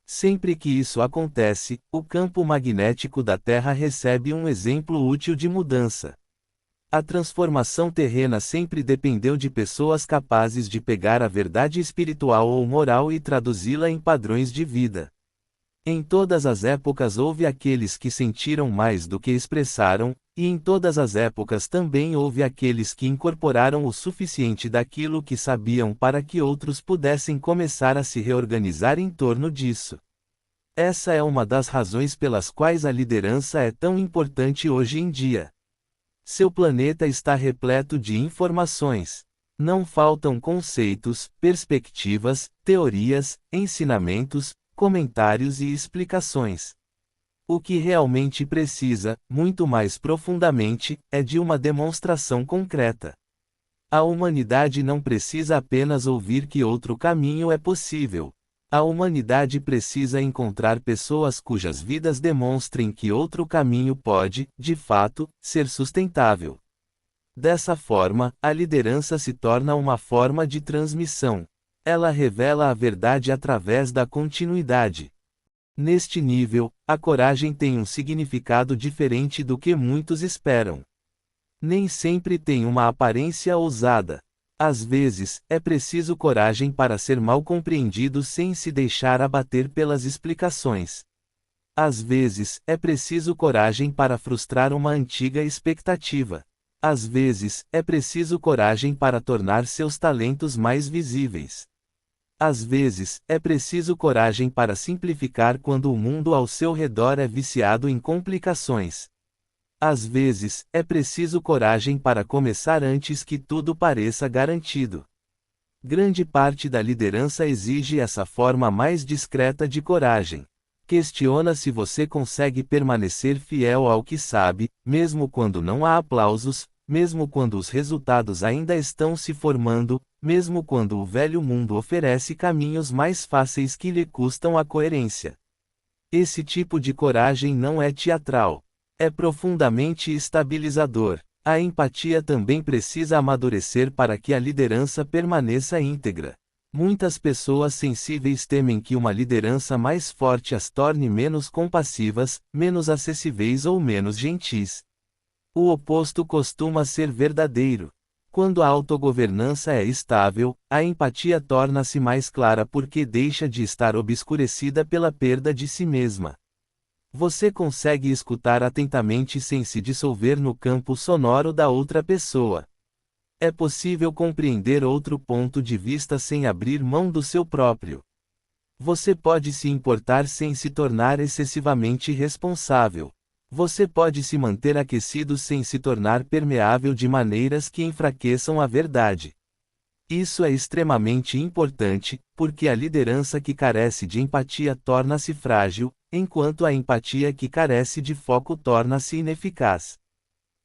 Sempre que isso acontece, o campo magnético da Terra recebe um exemplo útil de mudança. A transformação terrena sempre dependeu de pessoas capazes de pegar a verdade espiritual ou moral e traduzi-la em padrões de vida. Em todas as épocas houve aqueles que sentiram mais do que expressaram, e em todas as épocas também houve aqueles que incorporaram o suficiente daquilo que sabiam para que outros pudessem começar a se reorganizar em torno disso. Essa é uma das razões pelas quais a liderança é tão importante hoje em dia. Seu planeta está repleto de informações. Não faltam conceitos, perspectivas, teorias, ensinamentos, comentários e explicações. O que realmente precisa, muito mais profundamente, é de uma demonstração concreta. A humanidade não precisa apenas ouvir que outro caminho é possível. A humanidade precisa encontrar pessoas cujas vidas demonstrem que outro caminho pode, de fato, ser sustentável. Dessa forma, a liderança se torna uma forma de transmissão. Ela revela a verdade através da continuidade. Neste nível, a coragem tem um significado diferente do que muitos esperam. Nem sempre tem uma aparência ousada. Às vezes, é preciso coragem para ser mal compreendido sem se deixar abater pelas explicações. Às vezes, é preciso coragem para frustrar uma antiga expectativa. Às vezes, é preciso coragem para tornar seus talentos mais visíveis. Às vezes, é preciso coragem para simplificar quando o mundo ao seu redor é viciado em complicações. Às vezes, é preciso coragem para começar antes que tudo pareça garantido. Grande parte da liderança exige essa forma mais discreta de coragem. Questiona se você consegue permanecer fiel ao que sabe, mesmo quando não há aplausos, mesmo quando os resultados ainda estão se formando, mesmo quando o velho mundo oferece caminhos mais fáceis que lhe custam a coerência. Esse tipo de coragem não é teatral. É profundamente estabilizador. A empatia também precisa amadurecer para que a liderança permaneça íntegra. Muitas pessoas sensíveis temem que uma liderança mais forte as torne menos compassivas, menos acessíveis ou menos gentis. O oposto costuma ser verdadeiro. Quando a autogovernança é estável, a empatia torna-se mais clara porque deixa de estar obscurecida pela perda de si mesma. Você consegue escutar atentamente sem se dissolver no campo sonoro da outra pessoa. É possível compreender outro ponto de vista sem abrir mão do seu próprio. Você pode se importar sem se tornar excessivamente responsável. Você pode se manter aquecido sem se tornar permeável de maneiras que enfraqueçam a verdade. Isso é extremamente importante, porque a liderança que carece de empatia torna-se frágil, enquanto a empatia que carece de foco torna-se ineficaz.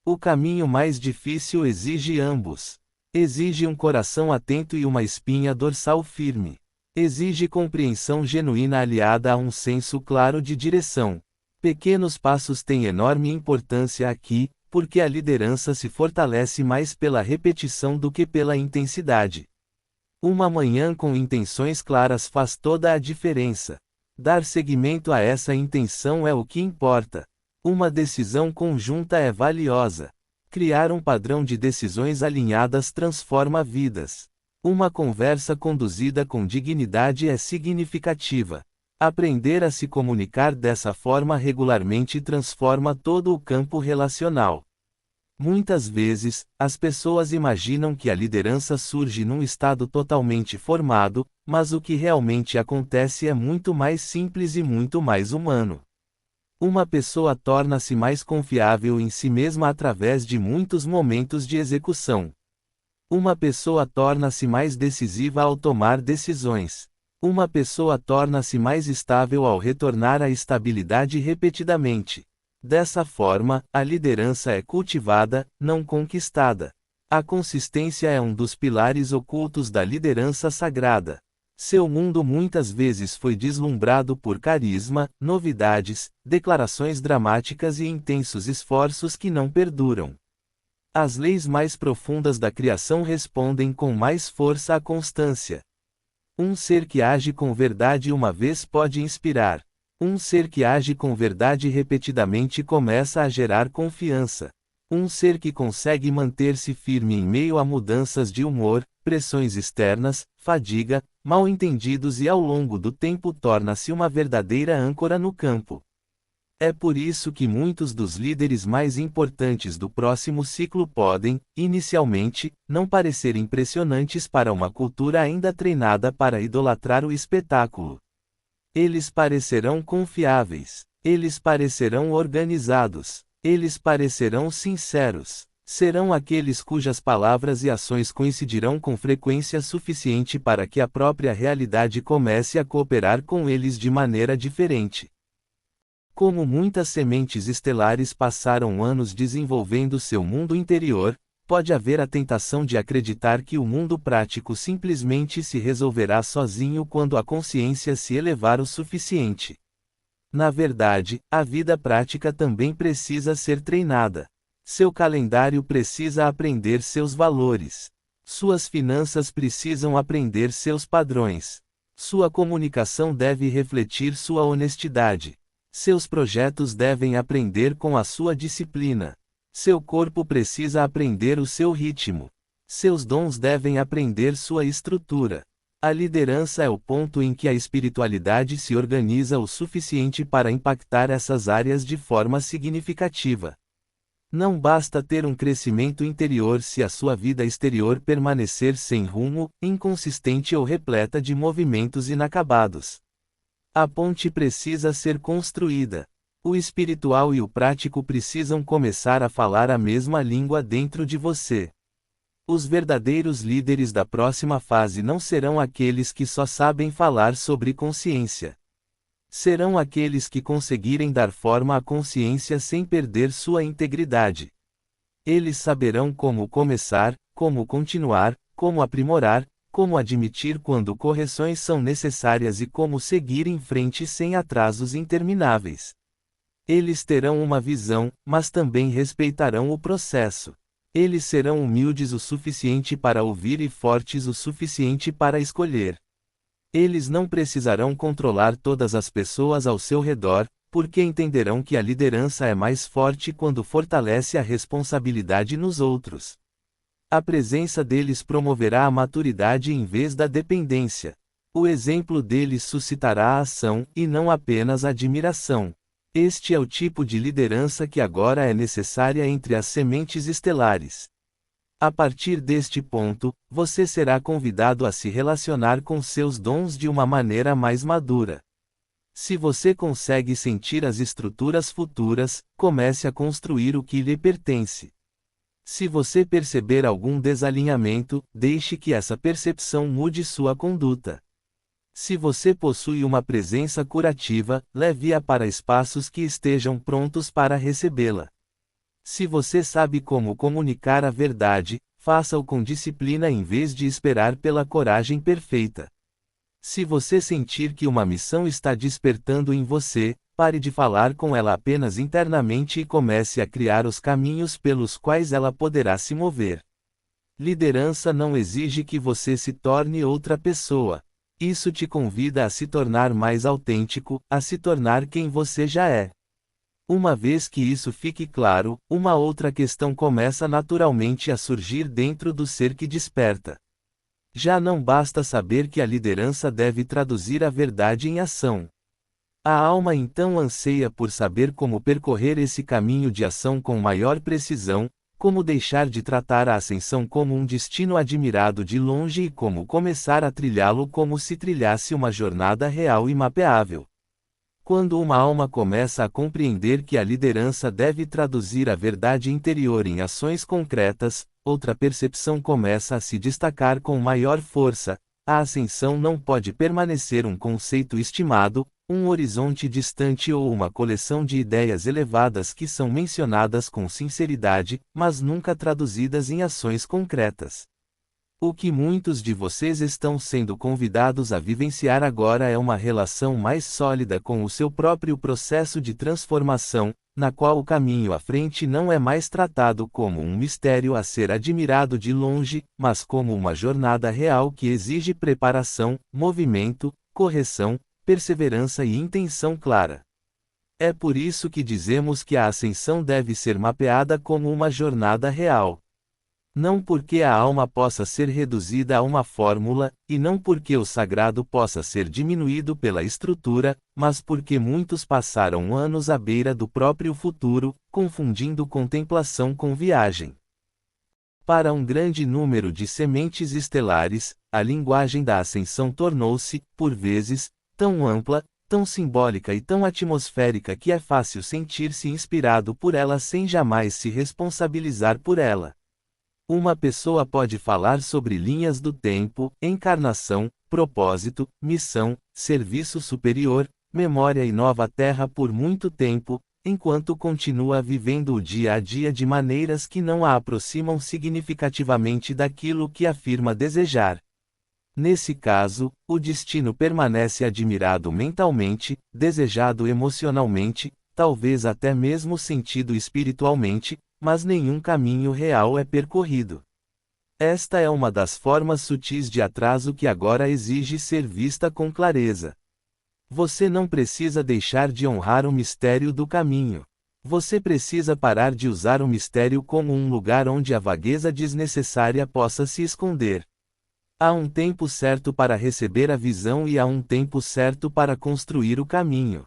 O caminho mais difícil exige ambos. Exige um coração atento e uma espinha dorsal firme. Exige compreensão genuína aliada a um senso claro de direção. Pequenos passos têm enorme importância aqui, porque a liderança se fortalece mais pela repetição do que pela intensidade. Uma manhã com intenções claras faz toda a diferença. Dar seguimento a essa intenção é o que importa. Uma decisão conjunta é valiosa. Criar um padrão de decisões alinhadas transforma vidas. Uma conversa conduzida com dignidade é significativa. Aprender a se comunicar dessa forma regularmente transforma todo o campo relacional. Muitas vezes, as pessoas imaginam que a liderança surge num estado totalmente formado, mas o que realmente acontece é muito mais simples e muito mais humano. Uma pessoa torna-se mais confiável em si mesma através de muitos momentos de execução. Uma pessoa torna-se mais decisiva ao tomar decisões. Uma pessoa torna-se mais estável ao retornar à estabilidade repetidamente. Dessa forma, a liderança é cultivada, não conquistada. A consistência é um dos pilares ocultos da liderança sagrada. Seu mundo muitas vezes foi deslumbrado por carisma, novidades, declarações dramáticas e intensos esforços que não perduram. As leis mais profundas da criação respondem com mais força à constância. Um ser que age com verdade uma vez pode inspirar. Um ser que age com verdade repetidamente começa a gerar confiança. Um ser que consegue manter-se firme em meio a mudanças de humor, pressões externas, fadiga, mal-entendidos e ao longo do tempo torna-se uma verdadeira âncora no campo. É por isso que muitos dos líderes mais importantes do próximo ciclo podem, inicialmente, não parecer impressionantes para uma cultura ainda treinada para idolatrar o espetáculo. Eles parecerão confiáveis. Eles parecerão organizados. Eles parecerão sinceros. Serão aqueles cujas palavras e ações coincidirão com frequência suficiente para que a própria realidade comece a cooperar com eles de maneira diferente. Como muitas sementes estelares passaram anos desenvolvendo seu mundo interior, pode haver a tentação de acreditar que o mundo prático simplesmente se resolverá sozinho quando a consciência se elevar o suficiente. Na verdade, a vida prática também precisa ser treinada. Seu calendário precisa aprender seus valores. Suas finanças precisam aprender seus padrões. Sua comunicação deve refletir sua honestidade. Seus projetos devem aprender com a sua disciplina. Seu corpo precisa aprender o seu ritmo. Seus dons devem aprender sua estrutura. A liderança é o ponto em que a espiritualidade se organiza o suficiente para impactar essas áreas de forma significativa. Não basta ter um crescimento interior se a sua vida exterior permanecer sem rumo, inconsistente ou repleta de movimentos inacabados. A ponte precisa ser construída. O espiritual e o prático precisam começar a falar a mesma língua dentro de você. Os verdadeiros líderes da próxima fase não serão aqueles que só sabem falar sobre consciência. Serão aqueles que conseguirem dar forma à consciência sem perder sua integridade. Eles saberão como começar, como continuar, como aprimorar, como admitir quando correções são necessárias e como seguir em frente sem atrasos intermináveis. Eles terão uma visão, mas também respeitarão o processo. Eles serão humildes o suficiente para ouvir e fortes o suficiente para escolher. Eles não precisarão controlar todas as pessoas ao seu redor, porque entenderão que a liderança é mais forte quando fortalece a responsabilidade nos outros. A presença deles promoverá a maturidade em vez da dependência. O exemplo deles suscitará a ação, e não apenas a admiração. Este é o tipo de liderança que agora é necessária entre as sementes estelares. A partir deste ponto, você será convidado a se relacionar com seus dons de uma maneira mais madura. Se você consegue sentir as estruturas futuras, comece a construir o que lhe pertence. Se você perceber algum desalinhamento, deixe que essa percepção mude sua conduta. Se você possui uma presença curativa, leve-a para espaços que estejam prontos para recebê-la. Se você sabe como comunicar a verdade, faça-o com disciplina em vez de esperar pela coragem perfeita. Se você sentir que uma missão está despertando em você, pare de falar com ela apenas internamente e comece a criar os caminhos pelos quais ela poderá se mover. Liderança não exige que você se torne outra pessoa. Isso te convida a se tornar mais autêntico, a se tornar quem você já é. Uma vez que isso fique claro, uma outra questão começa naturalmente a surgir dentro do ser que desperta. Já não basta saber que a liderança deve traduzir a verdade em ação. A alma então anseia por saber como percorrer esse caminho de ação com maior precisão, como deixar de tratar a ascensão como um destino admirado de longe e como começar a trilhá-lo como se trilhasse uma jornada real e mapeável. Quando uma alma começa a compreender que a liderança deve traduzir a verdade interior em ações concretas, outra percepção começa a se destacar com maior força: a ascensão não pode permanecer um conceito estimado, Um horizonte distante ou uma coleção de ideias elevadas que são mencionadas com sinceridade, mas nunca traduzidas em ações concretas. O que muitos de vocês estão sendo convidados a vivenciar agora é uma relação mais sólida com o seu próprio processo de transformação, na qual o caminho à frente não é mais tratado como um mistério a ser admirado de longe, mas como uma jornada real que exige preparação, movimento, correção, perseverança e intenção clara. É por isso que dizemos que a ascensão deve ser mapeada como uma jornada real. Não porque a alma possa ser reduzida a uma fórmula, e não porque o sagrado possa ser diminuído pela estrutura, mas porque muitos passaram anos à beira do próprio futuro, confundindo contemplação com viagem. Para um grande número de sementes estelares, a linguagem da ascensão tornou-se, por vezes, tão ampla, tão simbólica e tão atmosférica que é fácil sentir-se inspirado por ela sem jamais se responsabilizar por ela. Uma pessoa pode falar sobre linhas do tempo, encarnação, propósito, missão, serviço superior, memória e nova terra por muito tempo, enquanto continua vivendo o dia a dia de maneiras que não a aproximam significativamente daquilo que afirma desejar. Nesse caso, o destino permanece admirado mentalmente, desejado emocionalmente, talvez até mesmo sentido espiritualmente, mas nenhum caminho real é percorrido. Esta é uma das formas sutis de atraso que agora exige ser vista com clareza. Você não precisa deixar de honrar o mistério do caminho. Você precisa parar de usar o mistério como um lugar onde a vagueza desnecessária possa se esconder. Há um tempo certo para receber a visão e há um tempo certo para construir o caminho.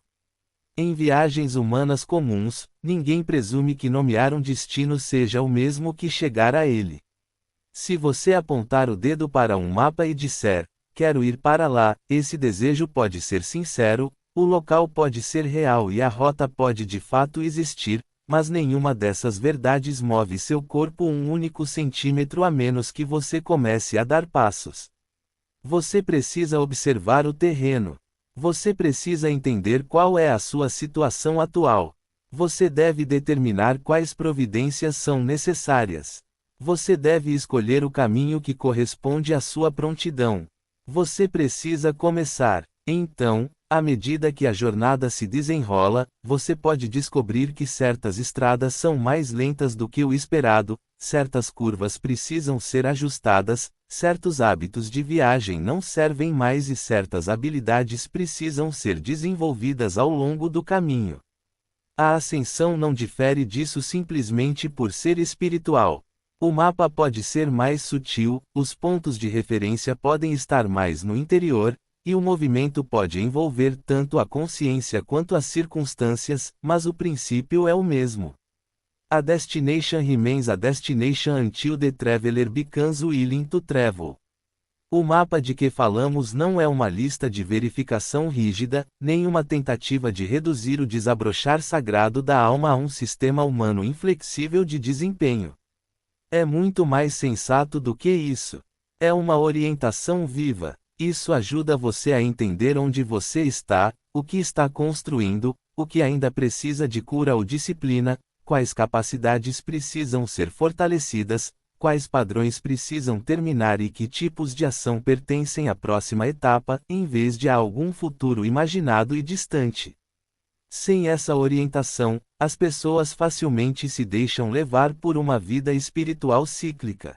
Em viagens humanas comuns, ninguém presume que nomear um destino seja o mesmo que chegar a ele. Se você apontar o dedo para um mapa e disser, quero ir para lá, esse desejo pode ser sincero, o local pode ser real e a rota pode de fato existir, mas nenhuma dessas verdades move seu corpo um único centímetro a menos que você comece a dar passos. Você precisa observar o terreno. Você precisa entender qual é a sua situação atual. Você deve determinar quais providências são necessárias. Você deve escolher o caminho que corresponde à sua prontidão. Você precisa começar. Então, à medida que a jornada se desenrola, você pode descobrir que certas estradas são mais lentas do que o esperado, certas curvas precisam ser ajustadas, certos hábitos de viagem não servem mais e certas habilidades precisam ser desenvolvidas ao longo do caminho. A ascensão não difere disso simplesmente por ser espiritual. O mapa pode ser mais sutil, os pontos de referência podem estar mais no interior, e o movimento pode envolver tanto a consciência quanto as circunstâncias, mas o princípio é o mesmo. A destination remains a destination until the traveler becomes willing to travel. O mapa de que falamos não é uma lista de verificação rígida, nem uma tentativa de reduzir o desabrochar sagrado da alma a um sistema humano inflexível de desempenho. É muito mais sensato do que isso. É uma orientação viva. Isso ajuda você a entender onde você está, o que está construindo, o que ainda precisa de cura ou disciplina, quais capacidades precisam ser fortalecidas, quais padrões precisam terminar e que tipos de ação pertencem à próxima etapa, em vez de a algum futuro imaginado e distante. Sem essa orientação, as pessoas facilmente se deixam levar por uma vida espiritual cíclica.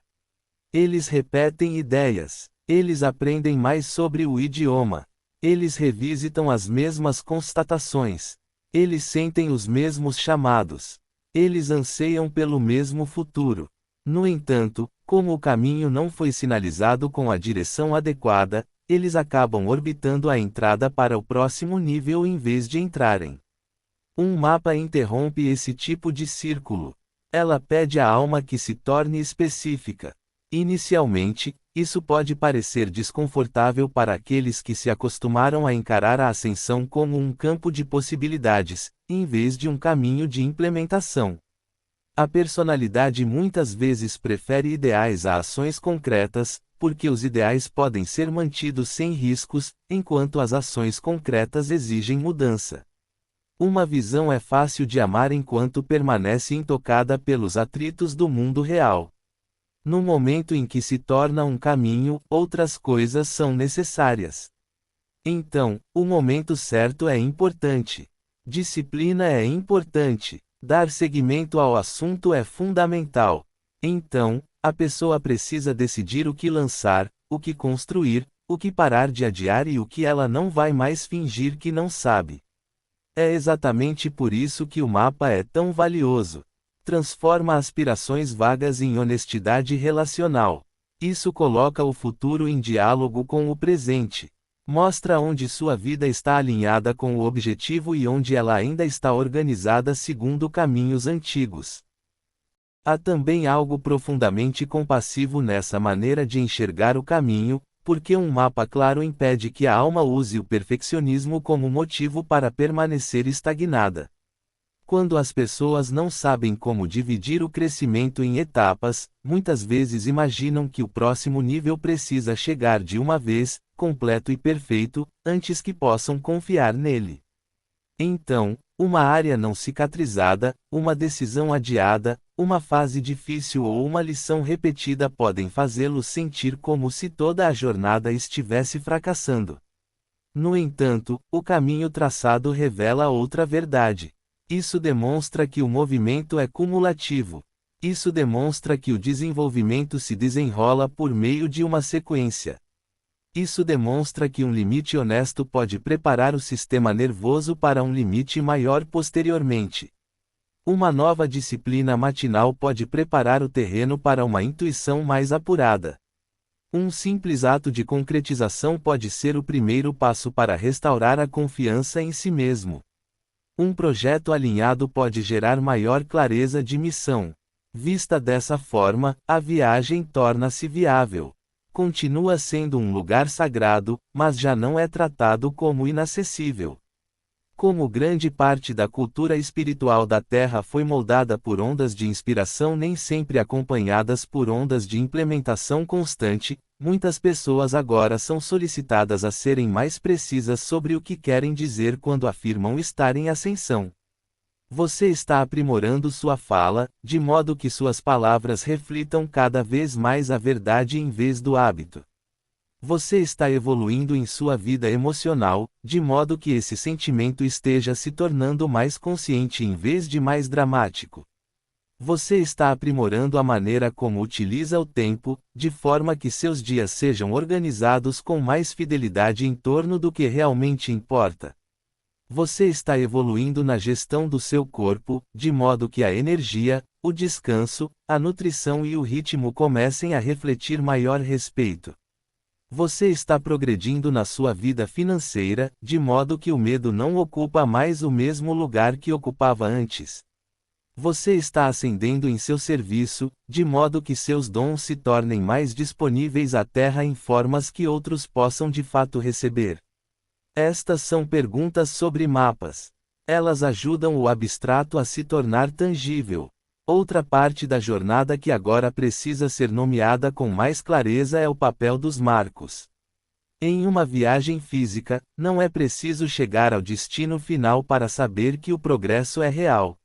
Eles repetem ideias. Eles aprendem mais sobre o idioma. Eles revisitam as mesmas constatações. Eles sentem os mesmos chamados. Eles anseiam pelo mesmo futuro. No entanto, como o caminho não foi sinalizado com a direção adequada, eles acabam orbitando a entrada para o próximo nível em vez de entrarem. Um mapa interrompe esse tipo de círculo. Ela pede à alma que se torne específica. Inicialmente, isso pode parecer desconfortável para aqueles que se acostumaram a encarar a ascensão como um campo de possibilidades, em vez de um caminho de implementação. A personalidade muitas vezes prefere ideais a ações concretas, porque os ideais podem ser mantidos sem riscos, enquanto as ações concretas exigem mudança. Uma visão é fácil de amar enquanto permanece intocada pelos atritos do mundo real. No momento em que se torna um caminho, outras coisas são necessárias. Então, o momento certo é importante. Disciplina é importante. Dar seguimento ao assunto é fundamental. Então, a pessoa precisa decidir o que lançar, o que construir, o que parar de adiar e o que ela não vai mais fingir que não sabe. É exatamente por isso que o mapa é tão valioso. Transforma aspirações vagas em honestidade relacional. Isso coloca o futuro em diálogo com o presente. Mostra onde sua vida está alinhada com o objetivo e onde ela ainda está organizada segundo caminhos antigos. Há também algo profundamente compassivo nessa maneira de enxergar o caminho, porque um mapa claro impede que a alma use o perfeccionismo como motivo para permanecer estagnada. Quando as pessoas não sabem como dividir o crescimento em etapas, muitas vezes imaginam que o próximo nível precisa chegar de uma vez, completo e perfeito, antes que possam confiar nele. Então, uma área não cicatrizada, uma decisão adiada, uma fase difícil ou uma lição repetida podem fazê-los sentir como se toda a jornada estivesse fracassando. No entanto, o caminho traçado revela outra verdade. Isso demonstra que o movimento é cumulativo. Isso demonstra que o desenvolvimento se desenrola por meio de uma sequência. Isso demonstra que um limite honesto pode preparar o sistema nervoso para um limite maior posteriormente. Uma nova disciplina matinal pode preparar o terreno para uma intuição mais apurada. Um simples ato de concretização pode ser o primeiro passo para restaurar a confiança em si mesmo. Um projeto alinhado pode gerar maior clareza de missão. Vista dessa forma, a viagem torna-se viável. Continua sendo um lugar sagrado, mas já não é tratado como inacessível. Como grande parte da cultura espiritual da Terra foi moldada por ondas de inspiração nem sempre acompanhadas por ondas de implementação constante, muitas pessoas agora são solicitadas a serem mais precisas sobre o que querem dizer quando afirmam estar em ascensão. Você está aprimorando sua fala, de modo que suas palavras reflitam cada vez mais a verdade em vez do hábito. Você está evoluindo em sua vida emocional, de modo que esse sentimento esteja se tornando mais consciente em vez de mais dramático. Você está aprimorando a maneira como utiliza o tempo, de forma que seus dias sejam organizados com mais fidelidade em torno do que realmente importa. Você está evoluindo na gestão do seu corpo, de modo que a energia, o descanso, a nutrição e o ritmo comecem a refletir maior respeito. Você está progredindo na sua vida financeira, de modo que o medo não ocupa mais o mesmo lugar que ocupava antes. Você está ascendendo em seu serviço, de modo que seus dons se tornem mais disponíveis à Terra em formas que outros possam de fato receber. Estas são perguntas sobre mapas. Elas ajudam o abstrato a se tornar tangível. Outra parte da jornada que agora precisa ser nomeada com mais clareza é o papel dos marcos. Em uma viagem física, não é preciso chegar ao destino final para saber que o progresso é real.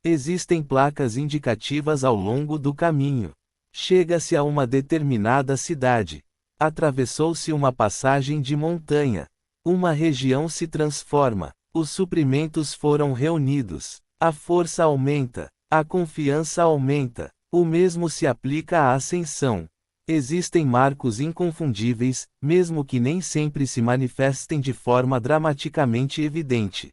Existem placas indicativas ao longo do caminho. Chega-se a uma determinada cidade. Atravessou-se uma passagem de montanha. Uma região se transforma. Os suprimentos foram reunidos. A força aumenta. A confiança aumenta. O mesmo se aplica à ascensão. Existem marcos inconfundíveis, mesmo que nem sempre se manifestem de forma dramaticamente evidente.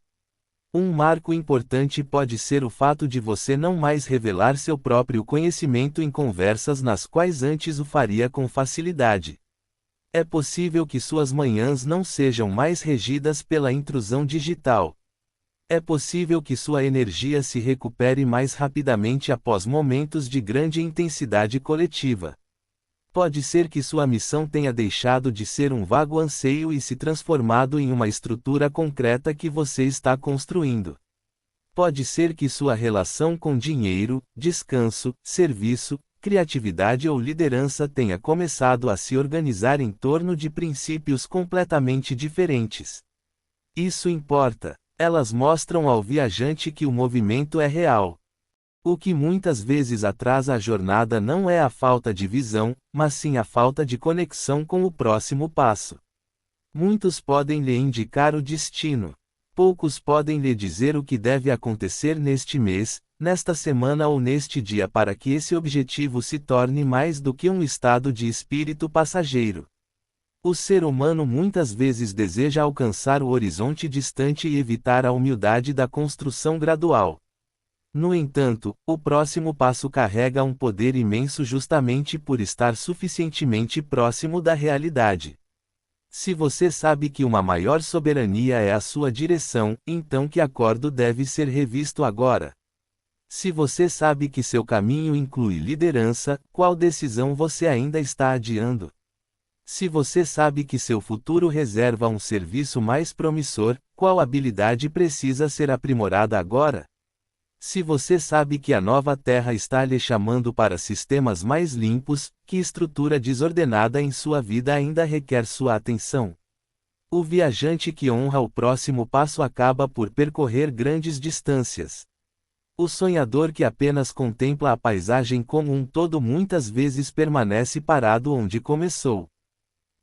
Um marco importante pode ser o fato de você não mais revelar seu próprio conhecimento em conversas nas quais antes o faria com facilidade. É possível que suas manhãs não sejam mais regidas pela intrusão digital. É possível que sua energia se recupere mais rapidamente após momentos de grande intensidade coletiva. Pode ser que sua missão tenha deixado de ser um vago anseio e se transformado em uma estrutura concreta que você está construindo. Pode ser que sua relação com dinheiro, descanso, serviço, criatividade ou liderança tenha começado a se organizar em torno de princípios completamente diferentes. Isso importa. Elas mostram ao viajante que o movimento é real. O que muitas vezes atrasa a jornada não é a falta de visão, mas sim a falta de conexão com o próximo passo. Muitos podem lhe indicar o destino. Poucos podem lhe dizer o que deve acontecer neste mês, nesta semana ou neste dia para que esse objetivo se torne mais do que um estado de espírito passageiro. O ser humano muitas vezes deseja alcançar o horizonte distante e evitar a humildade da construção gradual. No entanto, o próximo passo carrega um poder imenso justamente por estar suficientemente próximo da realidade. Se você sabe que uma maior soberania é a sua direção, então que acordo deve ser revisto agora? Se você sabe que seu caminho inclui liderança, qual decisão você ainda está adiando? Se você sabe que seu futuro reserva um serviço mais promissor, qual habilidade precisa ser aprimorada agora? Se você sabe que a nova Terra está lhe chamando para sistemas mais limpos, que estrutura desordenada em sua vida ainda requer sua atenção? O viajante que honra o próximo passo acaba por percorrer grandes distâncias. O sonhador que apenas contempla a paisagem como um todo muitas vezes permanece parado onde começou.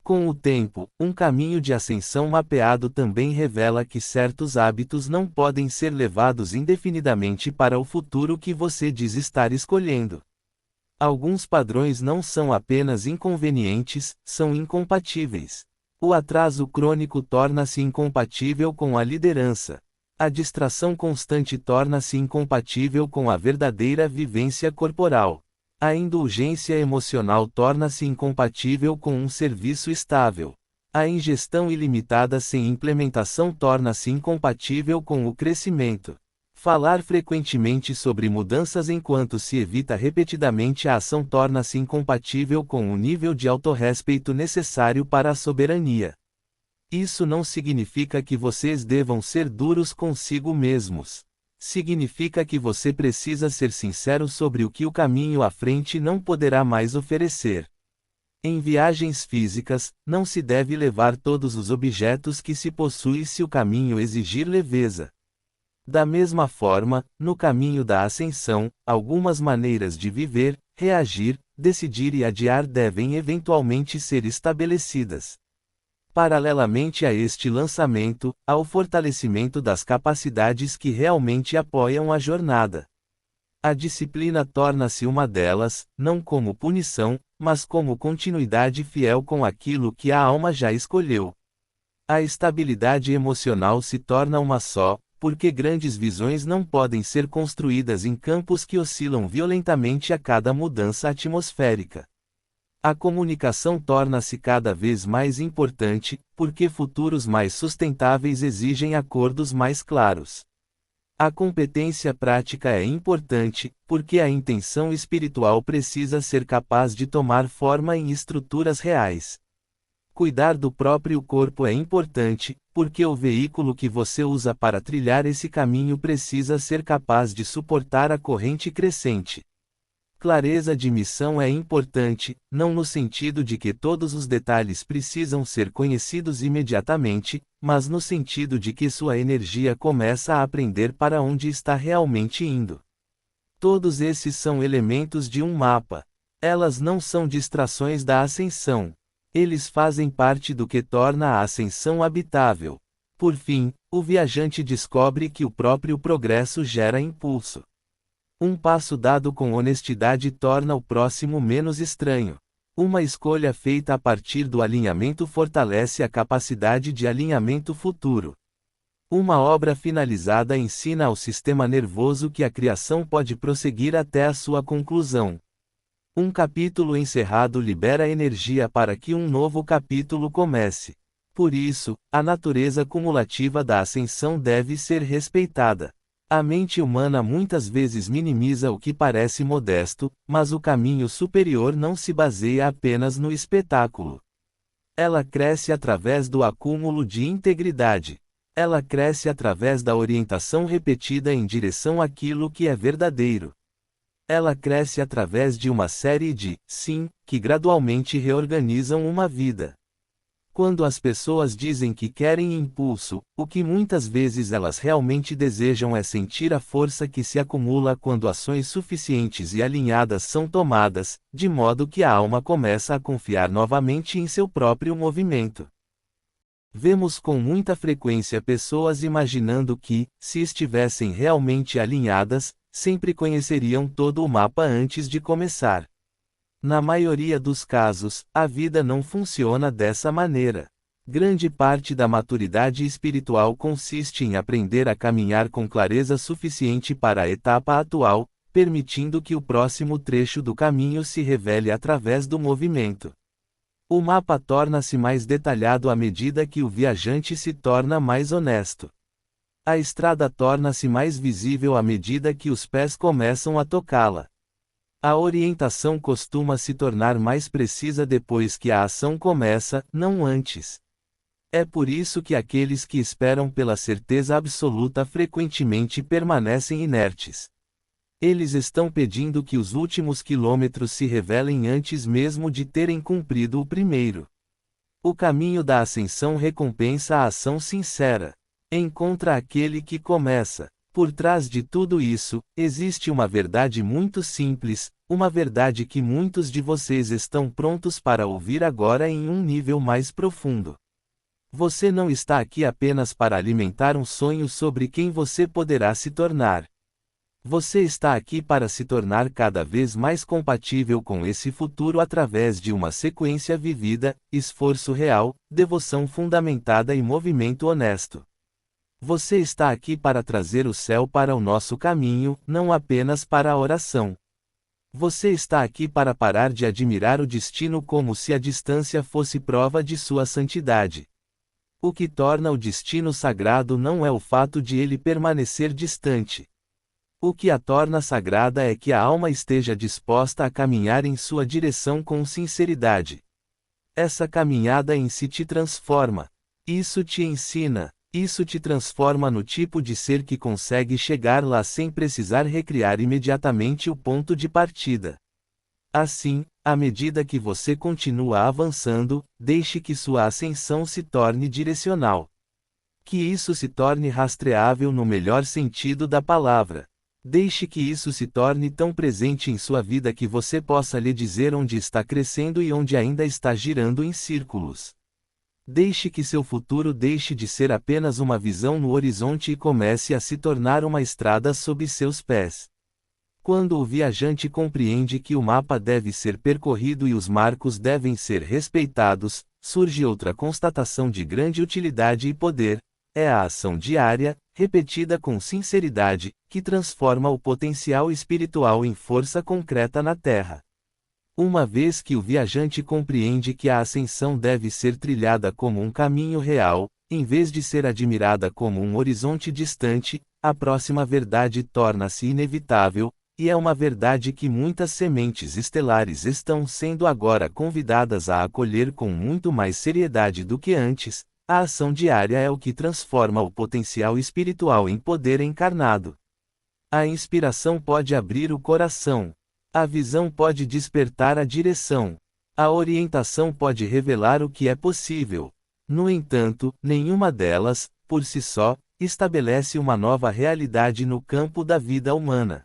Com o tempo, um caminho de ascensão mapeado também revela que certos hábitos não podem ser levados indefinidamente para o futuro que você diz estar escolhendo. Alguns padrões não são apenas inconvenientes, são incompatíveis. O atraso crônico torna-se incompatível com a liderança. A distração constante torna-se incompatível com a verdadeira vivência corporal. A indulgência emocional torna-se incompatível com um serviço estável. A ingestão ilimitada sem implementação torna-se incompatível com o crescimento. Falar frequentemente sobre mudanças enquanto se evita repetidamente a ação torna-se incompatível com o nível de autorrespeito necessário para a soberania. Isso não significa que vocês devam ser duros consigo mesmos. Significa que você precisa ser sincero sobre o que o caminho à frente não poderá mais oferecer. Em viagens físicas, não se deve levar todos os objetos que se possui se o caminho exigir leveza. Da mesma forma, no caminho da ascensão, algumas maneiras de viver, reagir, decidir e adiar devem eventualmente ser estabelecidas. Paralelamente a este lançamento, há o fortalecimento das capacidades que realmente apoiam a jornada. A disciplina torna-se uma delas, não como punição, mas como continuidade fiel com aquilo que a alma já escolheu. A estabilidade emocional se torna uma só, porque grandes visões não podem ser construídas em campos que oscilam violentamente a cada mudança atmosférica. A comunicação torna-se cada vez mais importante, porque futuros mais sustentáveis exigem acordos mais claros. A competência prática é importante, porque a intenção espiritual precisa ser capaz de tomar forma em estruturas reais. Cuidar do próprio corpo é importante, porque o veículo que você usa para trilhar esse caminho precisa ser capaz de suportar a corrente crescente. Clareza de missão é importante, não no sentido de que todos os detalhes precisam ser conhecidos imediatamente, mas no sentido de que sua energia começa a aprender para onde está realmente indo. Todos esses são elementos de um mapa. Elas não são distrações da ascensão. Eles fazem parte do que torna a ascensão habitável. Por fim, o viajante descobre que o próprio progresso gera impulso. Um passo dado com honestidade torna o próximo menos estranho. Uma escolha feita a partir do alinhamento fortalece a capacidade de alinhamento futuro. Uma obra finalizada ensina ao sistema nervoso que a criação pode prosseguir até a sua conclusão. Um capítulo encerrado libera energia para que um novo capítulo comece. Por isso, a natureza cumulativa da ascensão deve ser respeitada. A mente humana muitas vezes minimiza o que parece modesto, mas o caminho superior não se baseia apenas no espetáculo. Ela cresce através do acúmulo de integridade. Ela cresce através da orientação repetida em direção àquilo que é verdadeiro. Ela cresce através de uma série de sim, que gradualmente reorganizam uma vida. Quando as pessoas dizem que querem impulso, o que muitas vezes elas realmente desejam é sentir a força que se acumula quando ações suficientes e alinhadas são tomadas, de modo que a alma começa a confiar novamente em seu próprio movimento. Vemos com muita frequência pessoas imaginando que, se estivessem realmente alinhadas, sempre conheceriam todo o mapa antes de começar. Na maioria dos casos, a vida não funciona dessa maneira. Grande parte da maturidade espiritual consiste em aprender a caminhar com clareza suficiente para a etapa atual, permitindo que o próximo trecho do caminho se revele através do movimento. O mapa torna-se mais detalhado à medida que o viajante se torna mais honesto. A estrada torna-se mais visível à medida que os pés começam a tocá-la. A orientação costuma se tornar mais precisa depois que a ação começa, não antes. É por isso que aqueles que esperam pela certeza absoluta frequentemente permanecem inertes. Eles estão pedindo que os últimos quilômetros se revelem antes mesmo de terem cumprido o primeiro. O caminho da ascensão recompensa a ação sincera. Encontra aquele que começa. Por trás de tudo isso, existe uma verdade muito simples, uma verdade que muitos de vocês estão prontos para ouvir agora em um nível mais profundo. Você não está aqui apenas para alimentar um sonho sobre quem você poderá se tornar. Você está aqui para se tornar cada vez mais compatível com esse futuro através de uma sequência vivida, esforço real, devoção fundamentada e movimento honesto. Você está aqui para trazer o céu para o nosso caminho, não apenas para a oração. Você está aqui para parar de admirar o destino como se a distância fosse prova de sua santidade. O que torna o destino sagrado não é o fato de ele permanecer distante. O que a torna sagrada é que a alma esteja disposta a caminhar em sua direção com sinceridade. Essa caminhada em si te transforma. Isso te ensina. Isso te transforma no tipo de ser que consegue chegar lá sem precisar recriar imediatamente o ponto de partida. Assim, à medida que você continua avançando, deixe que sua ascensão se torne direcional. Que isso se torne rastreável no melhor sentido da palavra. Deixe que isso se torne tão presente em sua vida que você possa lhe dizer onde está crescendo e onde ainda está girando em círculos. Deixe que seu futuro deixe de ser apenas uma visão no horizonte e comece a se tornar uma estrada sob seus pés. Quando o viajante compreende que o mapa deve ser percorrido e os marcos devem ser respeitados, surge outra constatação de grande utilidade e poder: é a ação diária, repetida com sinceridade, que transforma o potencial espiritual em força concreta na Terra. Uma vez que o viajante compreende que a ascensão deve ser trilhada como um caminho real, em vez de ser admirada como um horizonte distante, a próxima verdade torna-se inevitável, e é uma verdade que muitas sementes estelares estão sendo agora convidadas a acolher com muito mais seriedade do que antes. A ação diária é o que transforma o potencial espiritual em poder encarnado. A inspiração pode abrir o coração. A visão pode despertar a direção. A orientação pode revelar o que é possível. No entanto, nenhuma delas, por si só, estabelece uma nova realidade no campo da vida humana.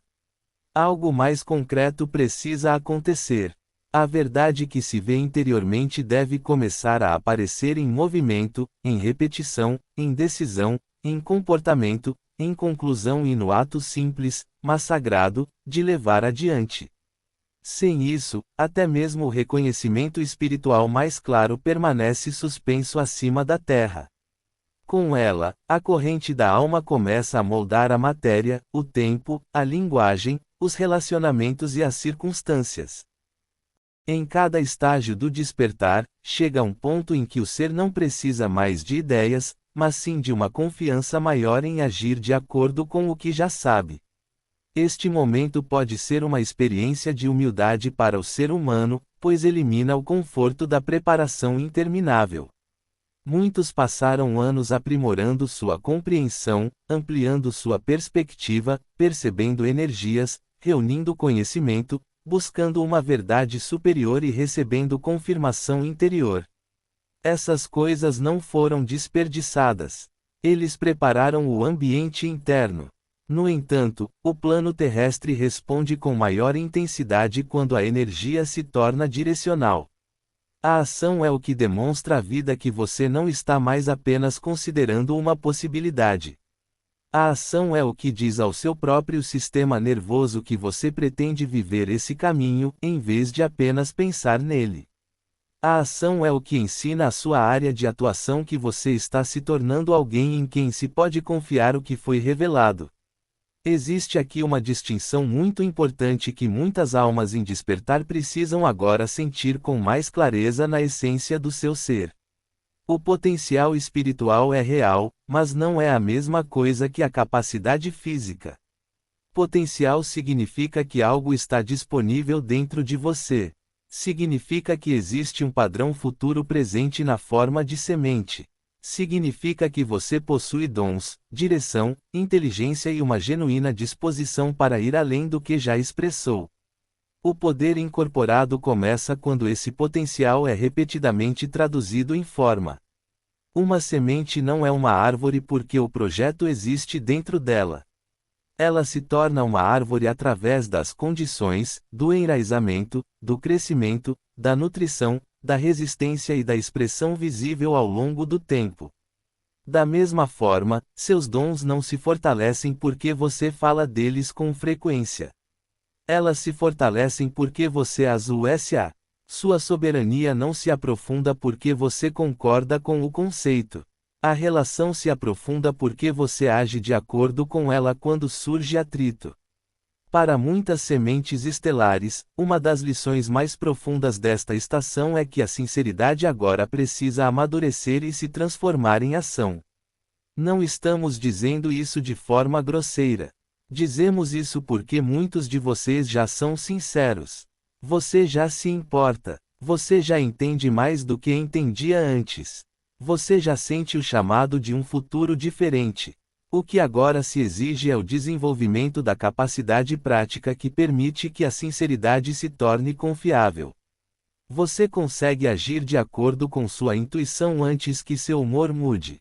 Algo mais concreto precisa acontecer. A verdade que se vê interiormente deve começar a aparecer em movimento, em repetição, em decisão, em comportamento, em conclusão e no ato simples, mas sagrado, de levar adiante. Sem isso, até mesmo o reconhecimento espiritual mais claro permanece suspenso acima da terra. Com ela, a corrente da alma começa a moldar a matéria, o tempo, a linguagem, os relacionamentos e as circunstâncias. Em cada estágio do despertar, chega um ponto em que o ser não precisa mais de ideias, mas sim de uma confiança maior em agir de acordo com o que já sabe. Este momento pode ser uma experiência de humildade para o ser humano, pois elimina o conforto da preparação interminável. Muitos passaram anos aprimorando sua compreensão, ampliando sua perspectiva, percebendo energias, reunindo conhecimento, buscando uma verdade superior e recebendo confirmação interior. Essas coisas não foram desperdiçadas. Eles prepararam o ambiente interno. No entanto, o plano terrestre responde com maior intensidade quando a energia se torna direcional. A ação é o que demonstra a vida que você não está mais apenas considerando uma possibilidade. A ação é o que diz ao seu próprio sistema nervoso que você pretende viver esse caminho, em vez de apenas pensar nele. A ação é o que ensina a sua área de atuação que você está se tornando alguém em quem se pode confiar o que foi revelado. Existe aqui uma distinção muito importante que muitas almas em despertar precisam agora sentir com mais clareza na essência do seu ser. O potencial espiritual é real, mas não é a mesma coisa que a capacidade física. Potencial significa que algo está disponível dentro de você. Significa que existe um padrão futuro presente na forma de semente. Significa que você possui dons, direção, inteligência e uma genuína disposição para ir além do que já expressou. O poder incorporado começa quando esse potencial é repetidamente traduzido em forma. Uma semente não é uma árvore porque o projeto existe dentro dela. Ela se torna uma árvore através das condições, do enraizamento, do crescimento, da nutrição, da resistência e da expressão visível ao longo do tempo. Da mesma forma, seus dons não se fortalecem porque você fala deles com frequência. Elas se fortalecem porque você as usa. Sua soberania não se aprofunda porque você concorda com o conceito. A relação se aprofunda porque você age de acordo com ela quando surge atrito. Para muitas sementes estelares, uma das lições mais profundas desta estação é que a sinceridade agora precisa amadurecer e se transformar em ação. Não estamos dizendo isso de forma grosseira. Dizemos isso porque muitos de vocês já são sinceros. Você já se importa. Você já entende mais do que entendia antes. Você já sente o chamado de um futuro diferente. O que agora se exige é o desenvolvimento da capacidade prática que permite que a sinceridade se torne confiável. Você consegue agir de acordo com sua intuição antes que seu humor mude.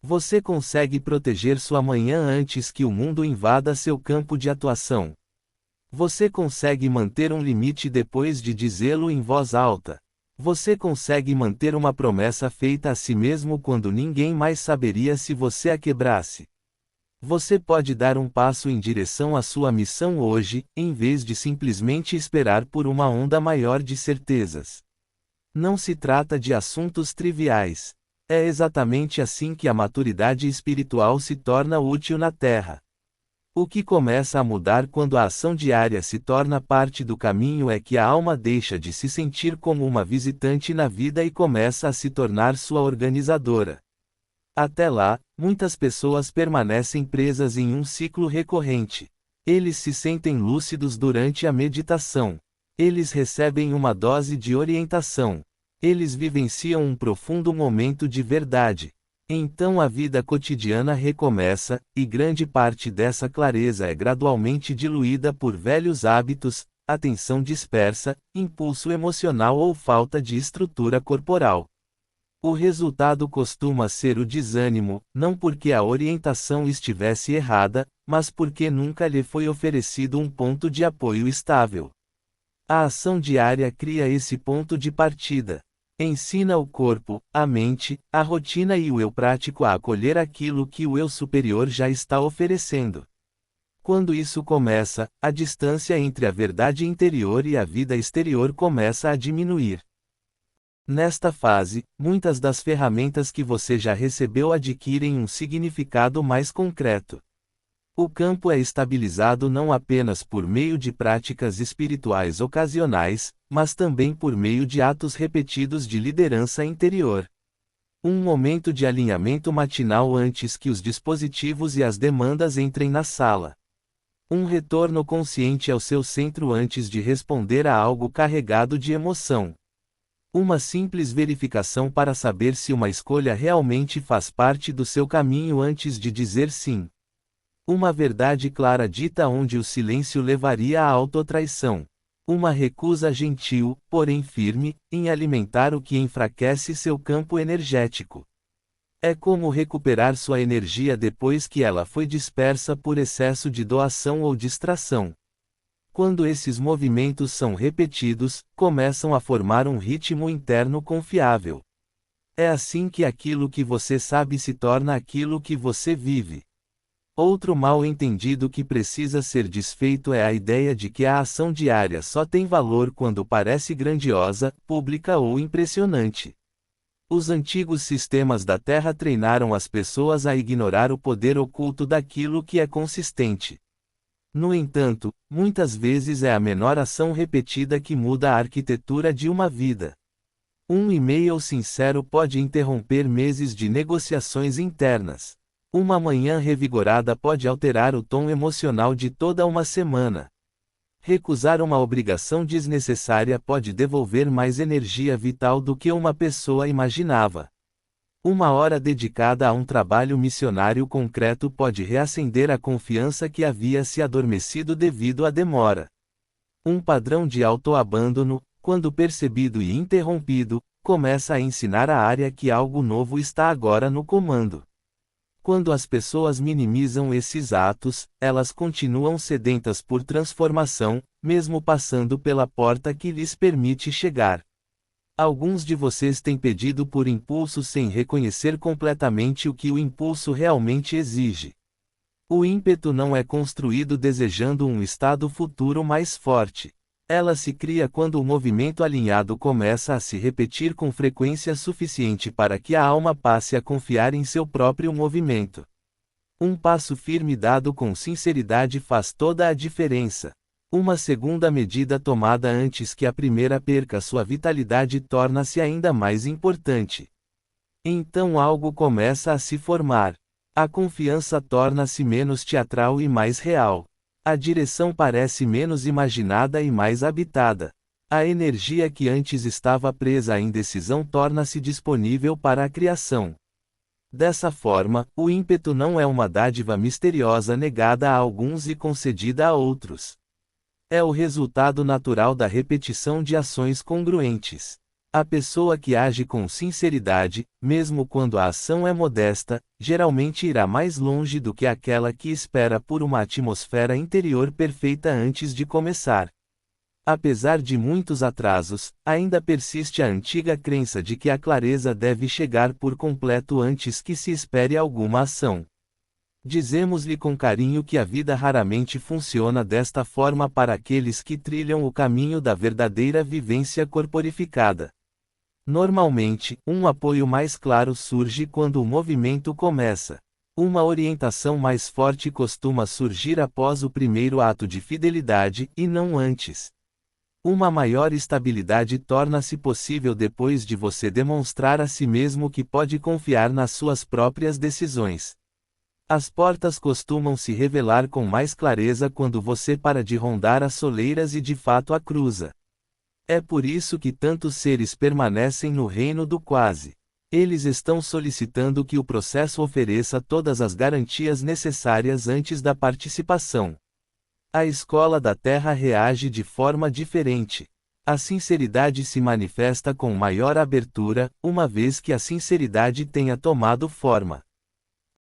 Você consegue proteger sua manhã antes que o mundo invada seu campo de atuação. Você consegue manter um limite depois de dizê-lo em voz alta. Você consegue manter uma promessa feita a si mesmo quando ninguém mais saberia se você a quebrasse. Você pode dar um passo em direção à sua missão hoje, em vez de simplesmente esperar por uma onda maior de certezas. Não se trata de assuntos triviais. É exatamente assim que a maturidade espiritual se torna útil na Terra. O que começa a mudar quando a ação diária se torna parte do caminho é que a alma deixa de se sentir como uma visitante na vida e começa a se tornar sua organizadora. Até lá, muitas pessoas permanecem presas em um ciclo recorrente. Eles se sentem lúcidos durante a meditação. Eles recebem uma dose de orientação. Eles vivenciam um profundo momento de verdade. Então a vida cotidiana recomeça, e grande parte dessa clareza é gradualmente diluída por velhos hábitos, atenção dispersa, impulso emocional ou falta de estrutura corporal. O resultado costuma ser o desânimo, não porque a orientação estivesse errada, mas porque nunca lhe foi oferecido um ponto de apoio estável. A ação diária cria esse ponto de partida. Ensina o corpo, a mente, a rotina e o eu prático a acolher aquilo que o eu superior já está oferecendo. Quando isso começa, a distância entre a verdade interior e a vida exterior começa a diminuir. Nesta fase, muitas das ferramentas que você já recebeu adquirem um significado mais concreto. O campo é estabilizado não apenas por meio de práticas espirituais ocasionais, mas também por meio de atos repetidos de liderança interior. Um momento de alinhamento matinal antes que os dispositivos e as demandas entrem na sala. Um retorno consciente ao seu centro antes de responder a algo carregado de emoção. Uma simples verificação para saber se uma escolha realmente faz parte do seu caminho antes de dizer sim. Uma verdade clara dita onde o silêncio levaria à autotraição. Uma recusa gentil, porém firme, em alimentar o que enfraquece seu campo energético. É como recuperar sua energia depois que ela foi dispersa por excesso de doação ou distração. Quando esses movimentos são repetidos, começam a formar um ritmo interno confiável. É assim que aquilo que você sabe se torna aquilo que você vive. Outro mal-entendido que precisa ser desfeito é a ideia de que a ação diária só tem valor quando parece grandiosa, pública ou impressionante. Os antigos sistemas da Terra treinaram as pessoas a ignorar o poder oculto daquilo que é consistente. No entanto, muitas vezes é a menor ação repetida que muda a arquitetura de uma vida. Um e-mail sincero pode interromper meses de negociações internas. Uma manhã revigorada pode alterar o tom emocional de toda uma semana. Recusar uma obrigação desnecessária pode devolver mais energia vital do que uma pessoa imaginava. Uma hora dedicada a um trabalho missionário concreto pode reacender a confiança que havia se adormecido devido à demora. Um padrão de autoabandono, quando percebido e interrompido, começa a ensinar à área que algo novo está agora no comando. Quando as pessoas minimizam esses atos, elas continuam sedentas por transformação, mesmo passando pela porta que lhes permite chegar. Alguns de vocês têm pedido por impulso sem reconhecer completamente o que o impulso realmente exige. O ímpeto não é construído desejando um estado futuro mais forte. Ela se cria quando o movimento alinhado começa a se repetir com frequência suficiente para que a alma passe a confiar em seu próprio movimento. Um passo firme dado com sinceridade faz toda a diferença. Uma segunda medida tomada antes que a primeira perca sua vitalidade torna-se ainda mais importante. Então algo começa a se formar. A confiança torna-se menos teatral e mais real. A direção parece menos imaginada e mais habitada. A energia que antes estava presa à indecisão torna-se disponível para a criação. Dessa forma, o ímpeto não é uma dádiva misteriosa negada a alguns e concedida a outros. É o resultado natural da repetição de ações congruentes. A pessoa que age com sinceridade, mesmo quando a ação é modesta, geralmente irá mais longe do que aquela que espera por uma atmosfera interior perfeita antes de começar. Apesar de muitos atrasos, ainda persiste a antiga crença de que a clareza deve chegar por completo antes que se espere alguma ação. Dizemos-lhe com carinho que a vida raramente funciona desta forma para aqueles que trilham o caminho da verdadeira vivência corporificada. Normalmente, um apoio mais claro surge quando o movimento começa. Uma orientação mais forte costuma surgir após o primeiro ato de fidelidade, e não antes. Uma maior estabilidade torna-se possível depois de você demonstrar a si mesmo que pode confiar nas suas próprias decisões. As portas costumam se revelar com mais clareza quando você para de rondar as soleiras e de fato a cruza. É por isso que tantos seres permanecem no reino do quase. Eles estão solicitando que o processo ofereça todas as garantias necessárias antes da participação. A escola da Terra reage de forma diferente. A sinceridade se manifesta com maior abertura, uma vez que a sinceridade tenha tomado forma.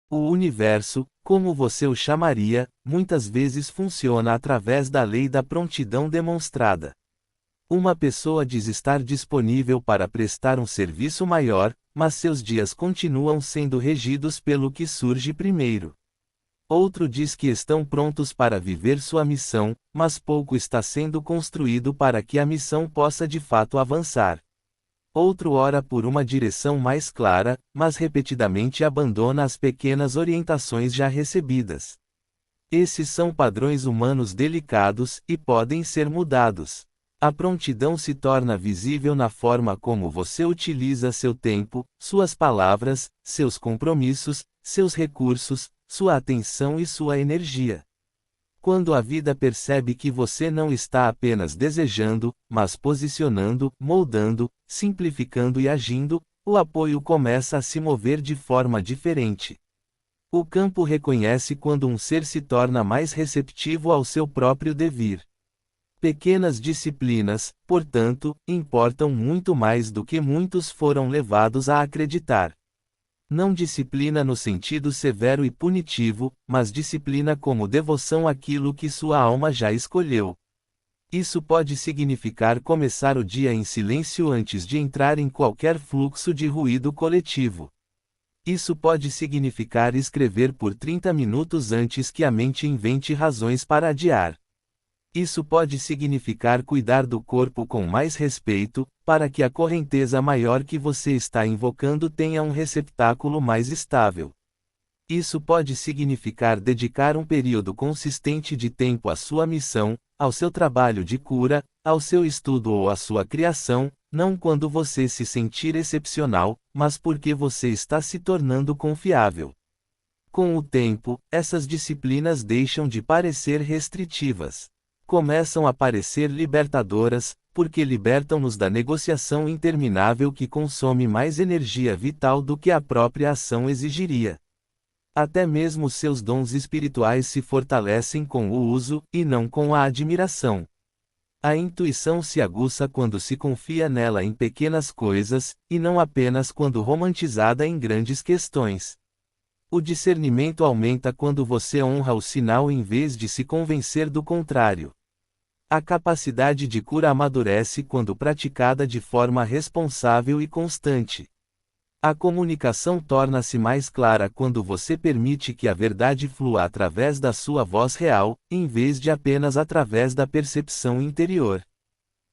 O universo, como você o chamaria, muitas vezes funciona através da lei da prontidão demonstrada. Uma pessoa diz estar disponível para prestar um serviço maior, mas seus dias continuam sendo regidos pelo que surge primeiro. Outro diz que estão prontos para viver sua missão, mas pouco está sendo construído para que a missão possa de fato avançar. Outro ora por uma direção mais clara, mas repetidamente abandona as pequenas orientações já recebidas. Esses são padrões humanos delicados, e podem ser mudados. A prontidão se torna visível na forma como você utiliza seu tempo, suas palavras, seus compromissos, seus recursos, sua atenção e sua energia. Quando a vida percebe que você não está apenas desejando, mas posicionando, moldando, simplificando e agindo, o apoio começa a se mover de forma diferente. O campo reconhece quando um ser se torna mais receptivo ao seu próprio devir. Pequenas disciplinas, portanto, importam muito mais do que muitos foram levados a acreditar. Não disciplina no sentido severo e punitivo, mas disciplina como devoção àquilo que sua alma já escolheu. Isso pode significar começar o dia em silêncio antes de entrar em qualquer fluxo de ruído coletivo. Isso pode significar escrever por 30 minutos antes que a mente invente razões para adiar. Isso pode significar cuidar do corpo com mais respeito, para que a correnteza maior que você está invocando tenha um receptáculo mais estável. Isso pode significar dedicar um período consistente de tempo à sua missão, ao seu trabalho de cura, ao seu estudo ou à sua criação, não quando você se sentir excepcional, mas porque você está se tornando confiável. Com o tempo, essas disciplinas deixam de parecer restritivas. Começam a parecer libertadoras, porque libertam-nos da negociação interminável que consome mais energia vital do que a própria ação exigiria. Até mesmo seus dons espirituais se fortalecem com o uso, e não com a admiração. A intuição se aguça quando se confia nela em pequenas coisas, e não apenas quando romantizada em grandes questões. O discernimento aumenta quando você honra o sinal em vez de se convencer do contrário. A capacidade de cura amadurece quando praticada de forma responsável e constante. A comunicação torna-se mais clara quando você permite que a verdade flua através da sua voz real, em vez de apenas através da percepção interior.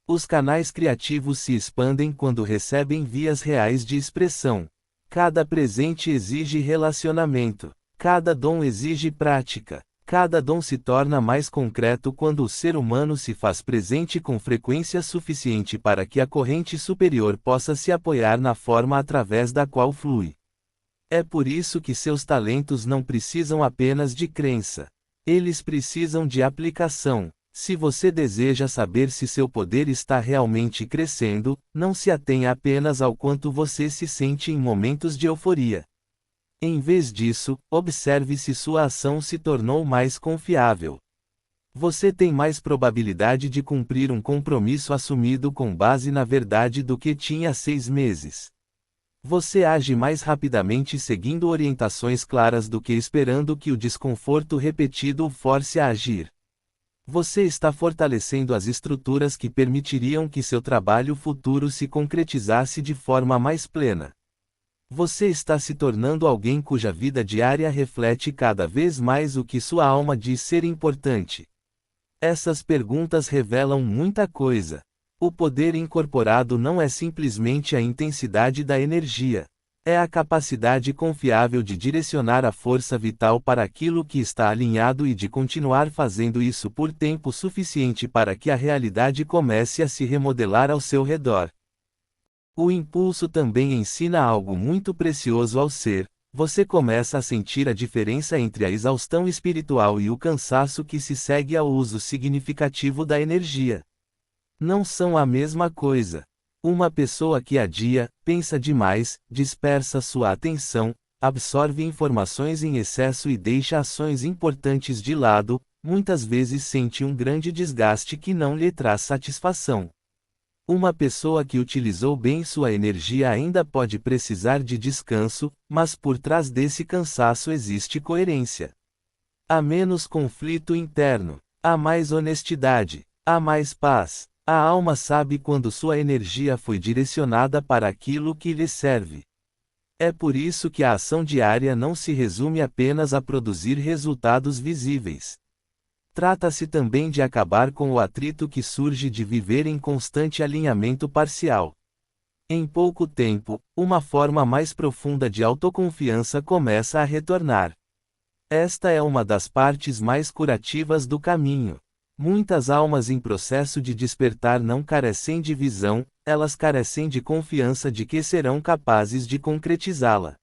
Os canais criativos se expandem quando recebem vias reais de expressão. Cada presente exige relacionamento. Cada dom exige prática. Cada dom se torna mais concreto quando o ser humano se faz presente com frequência suficiente para que a corrente superior possa se apoiar na forma através da qual flui. É por isso que seus talentos não precisam apenas de crença. Eles precisam de aplicação. Se você deseja saber se seu poder está realmente crescendo, não se atenha apenas ao quanto você se sente em momentos de euforia. Em vez disso, observe se sua ação se tornou mais confiável. Você tem mais probabilidade de cumprir um compromisso assumido com base na verdade do que tinha há 6 meses. Você age mais rapidamente seguindo orientações claras do que esperando que o desconforto repetido o force a agir. Você está fortalecendo as estruturas que permitiriam que seu trabalho futuro se concretizasse de forma mais plena. Você está se tornando alguém cuja vida diária reflete cada vez mais o que sua alma diz ser importante. Essas perguntas revelam muita coisa. O poder incorporado não é simplesmente a intensidade da energia. É a capacidade confiável de direcionar a força vital para aquilo que está alinhado e de continuar fazendo isso por tempo suficiente para que a realidade comece a se remodelar ao seu redor. O impulso também ensina algo muito precioso ao ser. Você começa a sentir a diferença entre a exaustão espiritual e o cansaço que se segue ao uso significativo da energia. Não são a mesma coisa. Uma pessoa que adia, pensa demais, dispersa sua atenção, absorve informações em excesso e deixa ações importantes de lado, muitas vezes sente um grande desgaste que não lhe traz satisfação. Uma pessoa que utilizou bem sua energia ainda pode precisar de descanso, mas por trás desse cansaço existe coerência. Há menos conflito interno, há mais honestidade, há mais paz. A alma sabe quando sua energia foi direcionada para aquilo que lhe serve. É por isso que a ação diária não se resume apenas a produzir resultados visíveis. Trata-se também de acabar com o atrito que surge de viver em constante alinhamento parcial. Em pouco tempo, uma forma mais profunda de autoconfiança começa a retornar. Esta é uma das partes mais curativas do caminho. Muitas almas em processo de despertar não carecem de visão, elas carecem de confiança de que serão capazes de concretizá-la.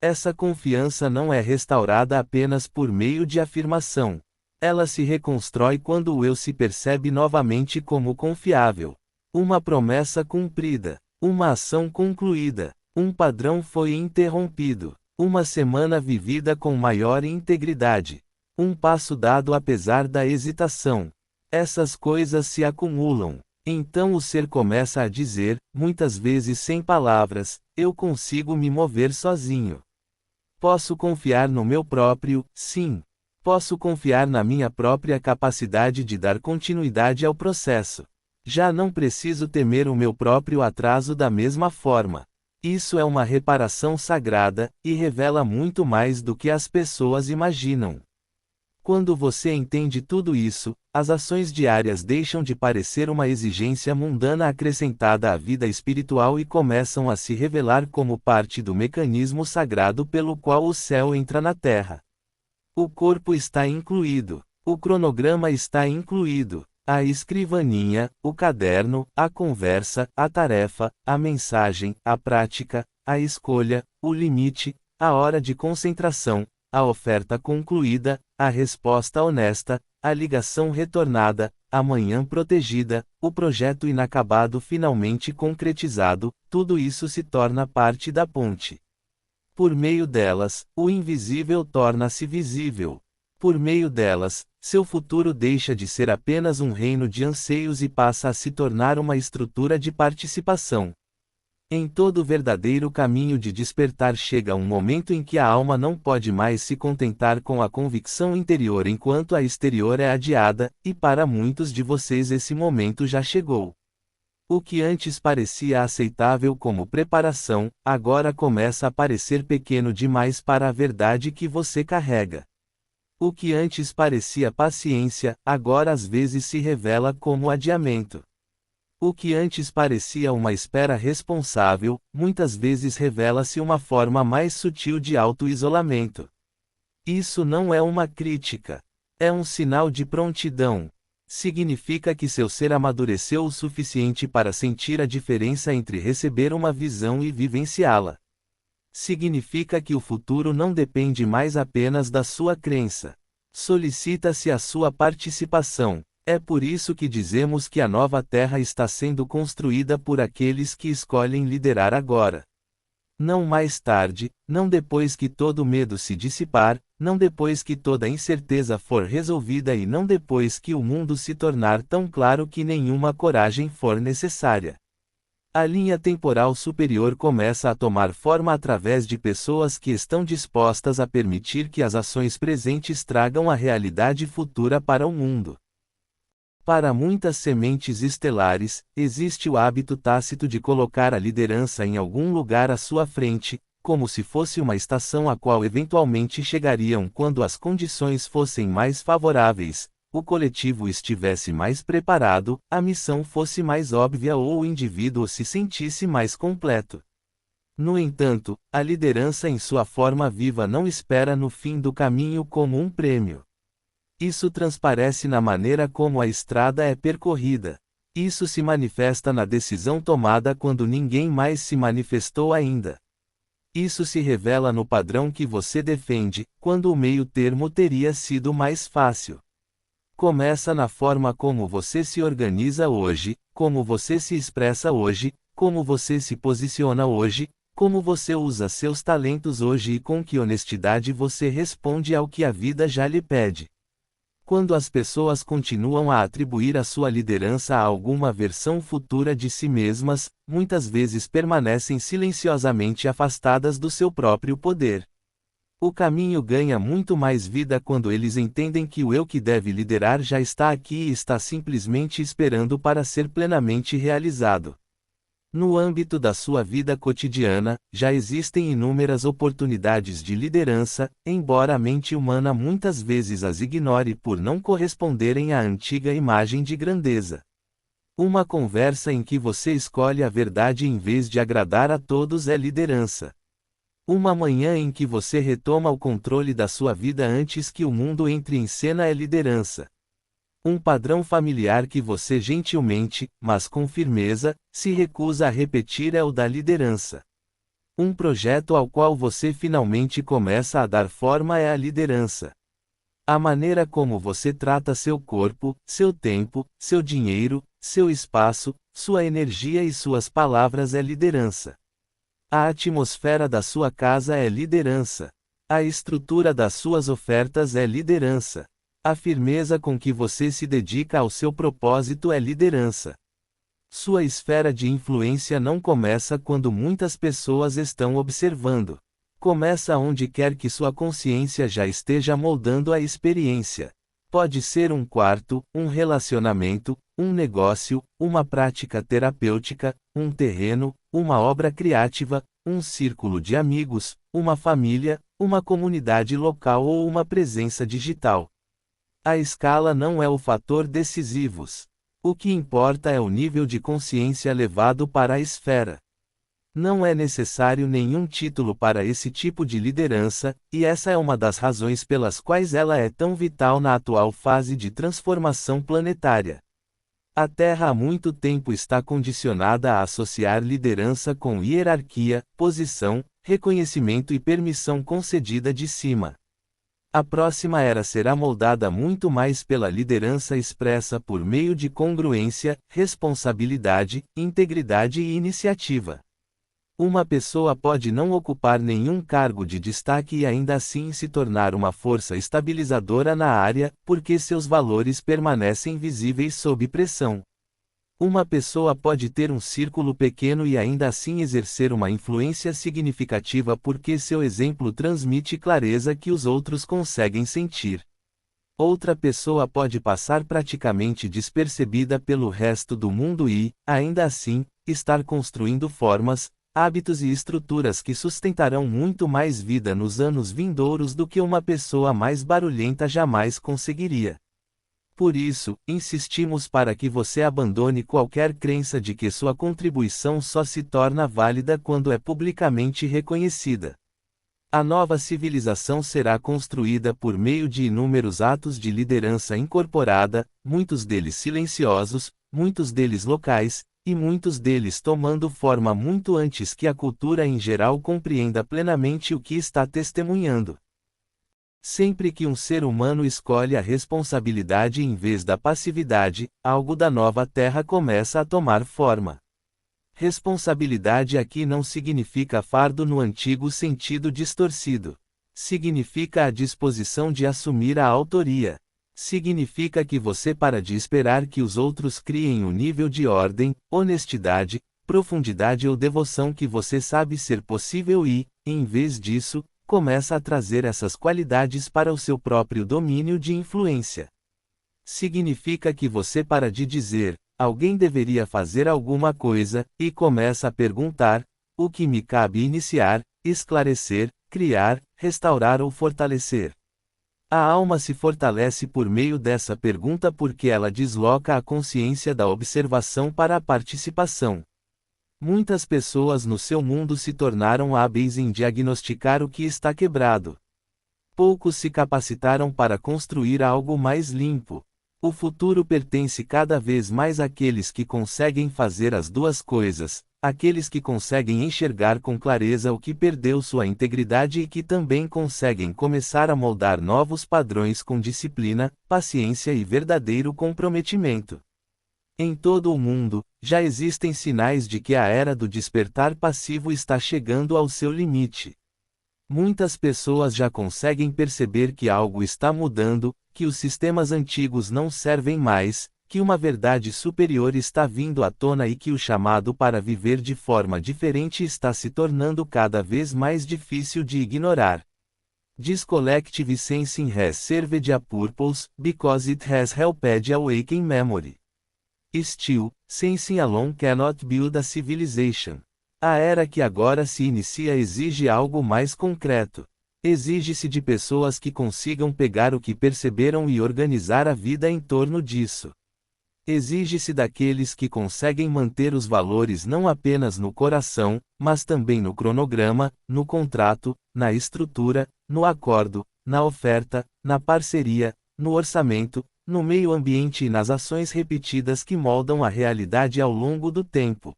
Essa confiança não é restaurada apenas por meio de afirmação. Ela se reconstrói quando o eu se percebe novamente como confiável. Uma promessa cumprida, uma ação concluída, um padrão foi interrompido. Uma semana vivida com maior integridade. Um passo dado apesar da hesitação. Essas coisas se acumulam. Então o ser começa a dizer, muitas vezes sem palavras, eu consigo me mover sozinho. Posso confiar no meu próprio, sim. Posso confiar na minha própria capacidade de dar continuidade ao processo. Já não preciso temer o meu próprio atraso da mesma forma. Isso é uma reparação sagrada, e revela muito mais do que as pessoas imaginam. Quando você entende tudo isso, as ações diárias deixam de parecer uma exigência mundana acrescentada à vida espiritual e começam a se revelar como parte do mecanismo sagrado pelo qual o céu entra na terra. O corpo está incluído. O cronograma está incluído. A escrivaninha, o caderno, a conversa, a tarefa, a mensagem, a prática, a escolha, o limite, a hora de concentração, a oferta concluída, a resposta honesta, a ligação retornada, a manhã protegida, o projeto inacabado finalmente concretizado, tudo isso se torna parte da ponte. Por meio delas, o invisível torna-se visível. Por meio delas, seu futuro deixa de ser apenas um reino de anseios e passa a se tornar uma estrutura de participação. Em todo verdadeiro caminho de despertar chega um momento em que a alma não pode mais se contentar com a convicção interior enquanto a exterior é adiada, e para muitos de vocês esse momento já chegou. O que antes parecia aceitável como preparação, agora começa a parecer pequeno demais para a verdade que você carrega. O que antes parecia paciência, agora às vezes se revela como adiamento. O que antes parecia uma espera responsável, muitas vezes revela-se uma forma mais sutil de auto-isolamento. Isso não é uma crítica. É um sinal de prontidão. Significa que seu ser amadureceu o suficiente para sentir a diferença entre receber uma visão e vivenciá-la. Significa que o futuro não depende mais apenas da sua crença. Solicita-se a sua participação. É por isso que dizemos que a nova Terra está sendo construída por aqueles que escolhem liderar agora. Não mais tarde, não depois que todo medo se dissipar, não depois que toda incerteza for resolvida e não depois que o mundo se tornar tão claro que nenhuma coragem for necessária. A linha temporal superior começa a tomar forma através de pessoas que estão dispostas a permitir que as ações presentes tragam a realidade futura para o mundo. Para muitas sementes estelares, existe o hábito tácito de colocar a liderança em algum lugar à sua frente, como se fosse uma estação a qual eventualmente chegariam quando as condições fossem mais favoráveis, o coletivo estivesse mais preparado, a missão fosse mais óbvia ou o indivíduo se sentisse mais completo. No entanto, a liderança em sua forma viva não espera no fim do caminho como um prêmio. Isso transparece na maneira como a estrada é percorrida. Isso se manifesta na decisão tomada quando ninguém mais se manifestou ainda. Isso se revela no padrão que você defende, quando o meio-termo teria sido mais fácil. Começa na forma como você se organiza hoje, como você se expressa hoje, como você se posiciona hoje, como você usa seus talentos hoje e com que honestidade você responde ao que a vida já lhe pede. Quando as pessoas continuam a atribuir a sua liderança a alguma versão futura de si mesmas, muitas vezes permanecem silenciosamente afastadas do seu próprio poder. O caminho ganha muito mais vida quando eles entendem que o eu que deve liderar já está aqui e está simplesmente esperando para ser plenamente realizado. No âmbito da sua vida cotidiana, já existem inúmeras oportunidades de liderança, embora a mente humana muitas vezes as ignore por não corresponderem à antiga imagem de grandeza. Uma conversa em que você escolhe a verdade em vez de agradar a todos é liderança. Uma manhã em que você retoma o controle da sua vida antes que o mundo entre em cena é liderança. Um padrão familiar que você gentilmente, mas com firmeza, se recusa a repetir é o da liderança. Um projeto ao qual você finalmente começa a dar forma é a liderança. A maneira como você trata seu corpo, seu tempo, seu dinheiro, seu espaço, sua energia e suas palavras é liderança. A atmosfera da sua casa é liderança. A estrutura das suas ofertas é liderança. A firmeza com que você se dedica ao seu propósito é liderança. Sua esfera de influência não começa quando muitas pessoas estão observando. Começa onde quer que sua consciência já esteja moldando a experiência. Pode ser um quarto, um relacionamento, um negócio, uma prática terapêutica, um terreno, uma obra criativa, um círculo de amigos, uma família, uma comunidade local ou uma presença digital. A escala não é o fator decisivo. O que importa é o nível de consciência levado para a esfera. Não é necessário nenhum título para esse tipo de liderança, e essa é uma das razões pelas quais ela é tão vital na atual fase de transformação planetária. A Terra há muito tempo está condicionada a associar liderança com hierarquia, posição, reconhecimento e permissão concedida de cima. A próxima era será moldada muito mais pela liderança expressa por meio de congruência, responsabilidade, integridade e iniciativa. Uma pessoa pode não ocupar nenhum cargo de destaque e ainda assim se tornar uma força estabilizadora na área, porque seus valores permanecem visíveis sob pressão. Uma pessoa pode ter um círculo pequeno e ainda assim exercer uma influência significativa porque seu exemplo transmite clareza que os outros conseguem sentir. Outra pessoa pode passar praticamente despercebida pelo resto do mundo e, ainda assim, estar construindo formas, hábitos e estruturas que sustentarão muito mais vida nos anos vindouros do que uma pessoa mais barulhenta jamais conseguiria. Por isso, insistimos para que você abandone qualquer crença de que sua contribuição só se torna válida quando é publicamente reconhecida. A nova civilização será construída por meio de inúmeros atos de liderança incorporada, muitos deles silenciosos, muitos deles locais, e muitos deles tomando forma muito antes que a cultura em geral compreenda plenamente o que está testemunhando. Sempre que um ser humano escolhe a responsabilidade em vez da passividade, algo da nova Terra começa a tomar forma. Responsabilidade aqui não significa fardo no antigo sentido distorcido. Significa a disposição de assumir a autoria. Significa que você para de esperar que os outros criem o nível de ordem, honestidade, profundidade ou devoção que você sabe ser possível e, em vez disso, começa a trazer essas qualidades para o seu próprio domínio de influência. Significa que você para de dizer, alguém deveria fazer alguma coisa, e começa a perguntar, o que me cabe iniciar, esclarecer, criar, restaurar ou fortalecer. A alma se fortalece por meio dessa pergunta porque ela desloca a consciência da observação para a participação. Muitas pessoas no seu mundo se tornaram hábeis em diagnosticar o que está quebrado. Poucos se capacitaram para construir algo mais limpo. O futuro pertence cada vez mais àqueles que conseguem fazer as duas coisas, àqueles que conseguem enxergar com clareza o que perdeu sua integridade e que também conseguem começar a moldar novos padrões com disciplina, paciência e verdadeiro comprometimento. Em todo o mundo, já existem sinais de que a era do despertar passivo está chegando ao seu limite. Muitas pessoas já conseguem perceber que algo está mudando, que os sistemas antigos não servem mais, que uma verdade superior está vindo à tona e que o chamado para viver de forma diferente está se tornando cada vez mais difícil de ignorar. This collective sensing has served a purpose, because it has helped awaken memory. Still, sensing alone cannot build a civilization. A era que agora se inicia exige algo mais concreto. Exige-se de pessoas que consigam pegar o que perceberam e organizar a vida em torno disso. Exige-se daqueles que conseguem manter os valores não apenas no coração, mas também no cronograma, no contrato, na estrutura, no acordo, na oferta, na parceria, no orçamento, no meio ambiente e nas ações repetidas que moldam a realidade ao longo do tempo.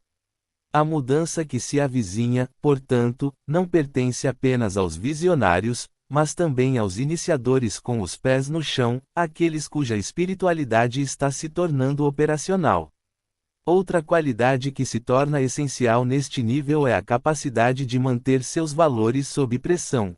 A mudança que se avizinha, portanto, não pertence apenas aos visionários, mas também aos iniciadores com os pés no chão, aqueles cuja espiritualidade está se tornando operacional. Outra qualidade que se torna essencial neste nível é a capacidade de manter seus valores sob pressão.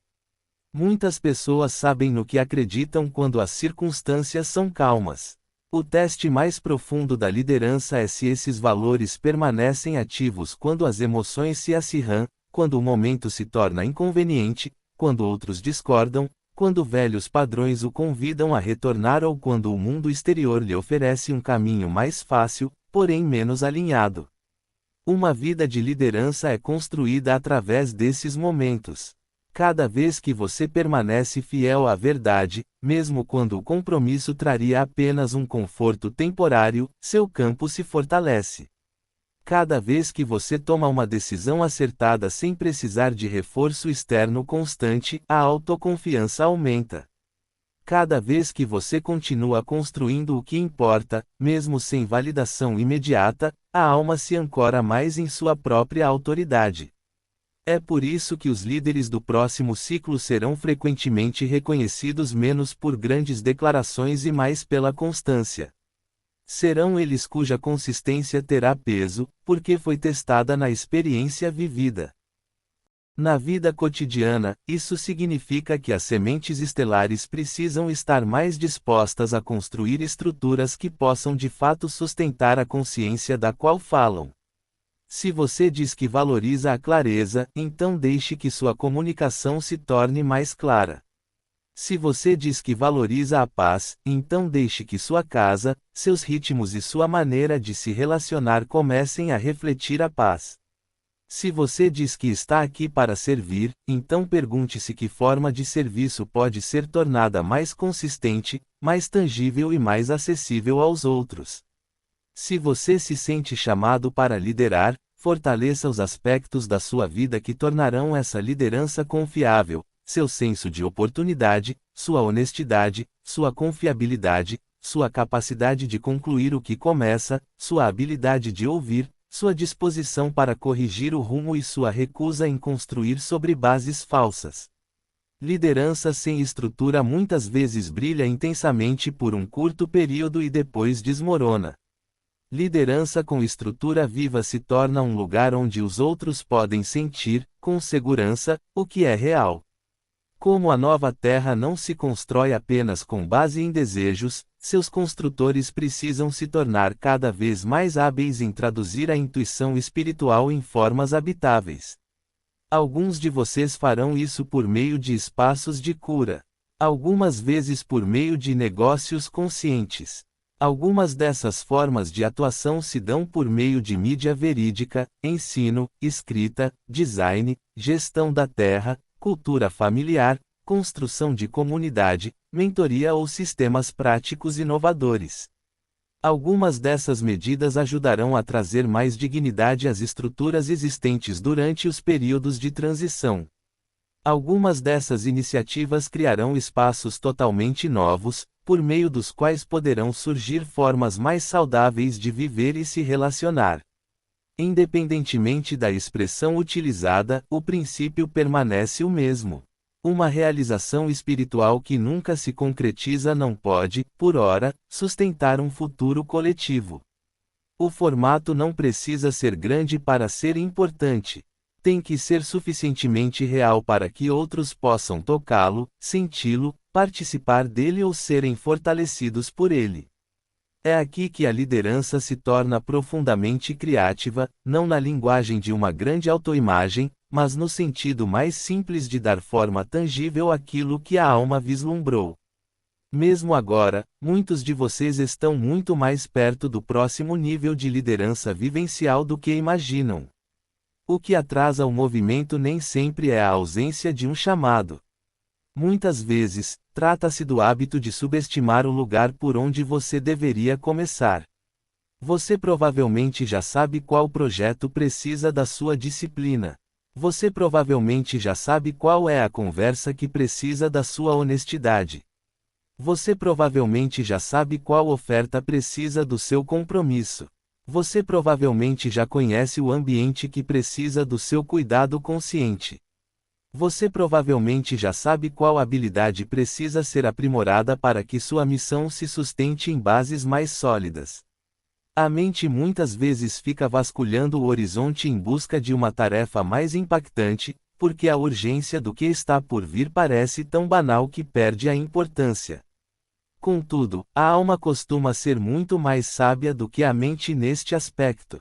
Muitas pessoas sabem no que acreditam quando as circunstâncias são calmas. O teste mais profundo da liderança é se esses valores permanecem ativos quando as emoções se acirram, quando o momento se torna inconveniente, quando outros discordam, quando velhos padrões o convidam a retornar ou quando o mundo exterior lhe oferece um caminho mais fácil, porém menos alinhado. Uma vida de liderança é construída através desses momentos. Cada vez que você permanece fiel à verdade, mesmo quando o compromisso traria apenas um conforto temporário, seu campo se fortalece. Cada vez que você toma uma decisão acertada sem precisar de reforço externo constante, a autoconfiança aumenta. Cada vez que você continua construindo o que importa, mesmo sem validação imediata, a alma se ancora mais em sua própria autoridade. É por isso que os líderes do próximo ciclo serão frequentemente reconhecidos menos por grandes declarações e mais pela constância. Serão eles cuja consistência terá peso, porque foi testada na experiência vivida. Na vida cotidiana, isso significa que as sementes estelares precisam estar mais dispostas a construir estruturas que possam de fato sustentar a consciência da qual falam. Se você diz que valoriza a clareza, então deixe que sua comunicação se torne mais clara. Se você diz que valoriza a paz, então deixe que sua casa, seus ritmos e sua maneira de se relacionar comecem a refletir a paz. Se você diz que está aqui para servir, então pergunte-se que forma de serviço pode ser tornada mais consistente, mais tangível e mais acessível aos outros. Se você se sente chamado para liderar, fortaleça os aspectos da sua vida que tornarão essa liderança confiável, seu senso de oportunidade, sua honestidade, sua confiabilidade, sua capacidade de concluir o que começa, sua habilidade de ouvir, sua disposição para corrigir o rumo e sua recusa em construir sobre bases falsas. Liderança sem estrutura muitas vezes brilha intensamente por um curto período e depois desmorona. Liderança com estrutura viva se torna um lugar onde os outros podem sentir, com segurança, o que é real. Como a nova terra não se constrói apenas com base em desejos, seus construtores precisam se tornar cada vez mais hábeis em traduzir a intuição espiritual em formas habitáveis. Alguns de vocês farão isso por meio de espaços de cura. Algumas vezes por meio de negócios conscientes. Algumas dessas formas de atuação se dão por meio de mídia verídica, ensino, escrita, design, gestão da terra, cultura familiar, construção de comunidade, mentoria ou sistemas práticos inovadores. Algumas dessas medidas ajudarão a trazer mais dignidade às estruturas existentes durante os períodos de transição. Algumas dessas iniciativas criarão espaços totalmente novos, por meio dos quais poderão surgir formas mais saudáveis de viver e se relacionar. Independentemente da expressão utilizada, o princípio permanece o mesmo. Uma realização espiritual que nunca se concretiza não pode, por ora, sustentar um futuro coletivo. O formato não precisa ser grande para ser importante. Tem que ser suficientemente real para que outros possam tocá-lo, senti-lo, participar dele ou serem fortalecidos por ele. É aqui que a liderança se torna profundamente criativa, não na linguagem de uma grande autoimagem, mas no sentido mais simples de dar forma tangível àquilo que a alma vislumbrou. Mesmo agora, muitos de vocês estão muito mais perto do próximo nível de liderança vivencial do que imaginam. O que atrasa o movimento nem sempre é a ausência de um chamado. Muitas vezes, trata-se do hábito de subestimar o lugar por onde você deveria começar. Você provavelmente já sabe qual projeto precisa da sua disciplina. Você provavelmente já sabe qual é a conversa que precisa da sua honestidade. Você provavelmente já sabe qual oferta precisa do seu compromisso. Você provavelmente já conhece o ambiente que precisa do seu cuidado consciente. Você provavelmente já sabe qual habilidade precisa ser aprimorada para que sua missão se sustente em bases mais sólidas. A mente muitas vezes fica vasculhando o horizonte em busca de uma tarefa mais impactante, porque a urgência do que está por vir parece tão banal que perde a importância. Contudo, a alma costuma ser muito mais sábia do que a mente neste aspecto.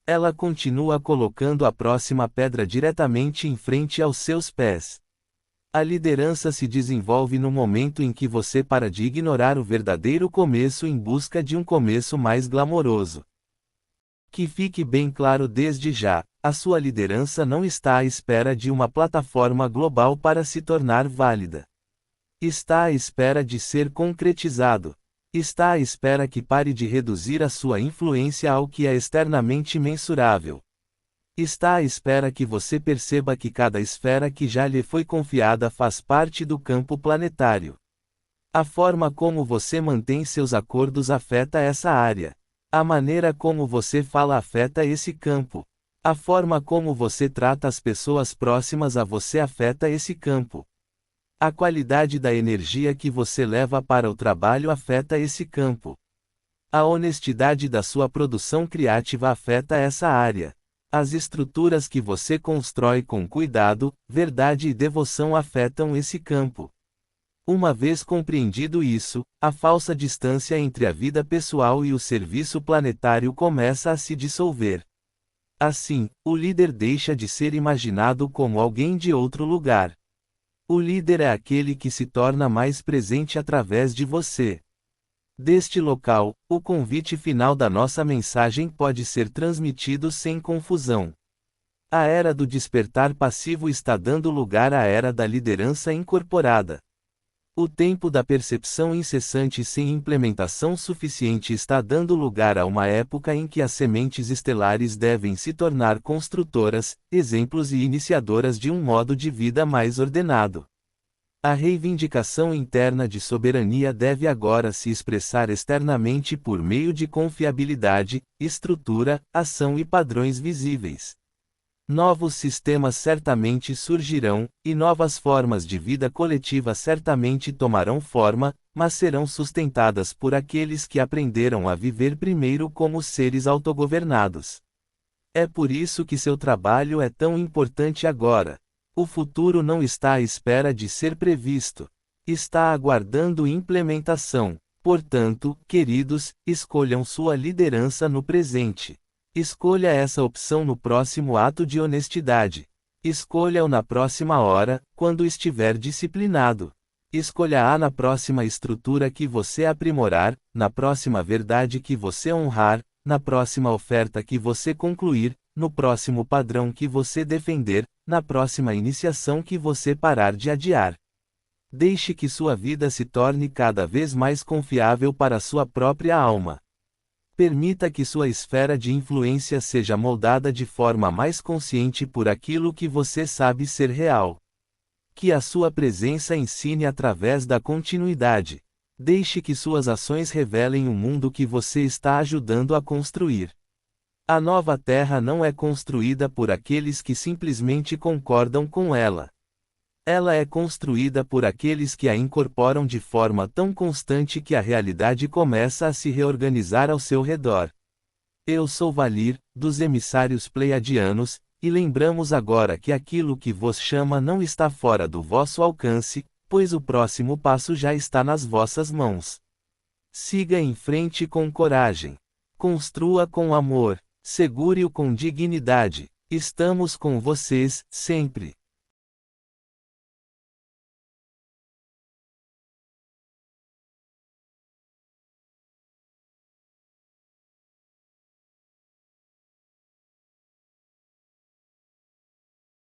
Ela continua colocando a próxima pedra diretamente em frente aos seus pés. A liderança se desenvolve no momento em que você para de ignorar o verdadeiro começo em busca de um começo mais glamouroso. Que fique bem claro desde já, a sua liderança não está à espera de uma plataforma global para se tornar válida. Está à espera de ser concretizado. Está à espera que pare de reduzir a sua influência ao que é externamente mensurável. Está à espera que você perceba que cada esfera que já lhe foi confiada faz parte do campo planetário. A forma como você mantém seus acordos afeta essa área. A maneira como você fala afeta esse campo. A forma como você trata as pessoas próximas a você afeta esse campo. A qualidade da energia que você leva para o trabalho afeta esse campo. A honestidade da sua produção criativa afeta essa área. As estruturas que você constrói com cuidado, verdade e devoção afetam esse campo. Uma vez compreendido isso, a falsa distância entre a vida pessoal e o serviço planetário começa a se dissolver. Assim, o líder deixa de ser imaginado como alguém de outro lugar. O líder é aquele que se torna mais presente através de você. Deste local, o convite final da nossa mensagem pode ser transmitido sem confusão. A era do despertar passivo está dando lugar à era da liderança incorporada. O tempo da percepção incessante sem implementação suficiente está dando lugar a uma época em que as sementes estelares devem se tornar construtoras, exemplos e iniciadoras de um modo de vida mais ordenado. A reivindicação interna de soberania deve agora se expressar externamente por meio de confiabilidade, estrutura, ação e padrões visíveis. Novos sistemas certamente surgirão, e novas formas de vida coletiva certamente tomarão forma, mas serão sustentadas por aqueles que aprenderam a viver primeiro como seres autogovernados. É por isso que seu trabalho é tão importante agora. O futuro não está à espera de ser previsto. Está aguardando implementação. Portanto, queridos, escolham sua liderança no presente. Escolha essa opção no próximo ato de honestidade. Escolha-o na próxima hora, quando estiver disciplinado. Escolha-a na próxima estrutura que você aprimorar, na próxima verdade que você honrar, na próxima oferta que você concluir, no próximo padrão que você defender, na próxima iniciação que você parar de adiar. Deixe que sua vida se torne cada vez mais confiável para sua própria alma. Permita que sua esfera de influência seja moldada de forma mais consciente por aquilo que você sabe ser real. Que a sua presença ensine através da continuidade. Deixe que suas ações revelem o mundo que você está ajudando a construir. A nova Terra não é construída por aqueles que simplesmente concordam com ela. Ela é construída por aqueles que a incorporam de forma tão constante que a realidade começa a se reorganizar ao seu redor. Eu sou Valir, dos emissários pleiadianos, e lembramos agora que aquilo que vos chama não está fora do vosso alcance, pois o próximo passo já está nas vossas mãos. Siga em frente com coragem. Construa com amor. Segure-o com dignidade. Estamos com vocês, sempre.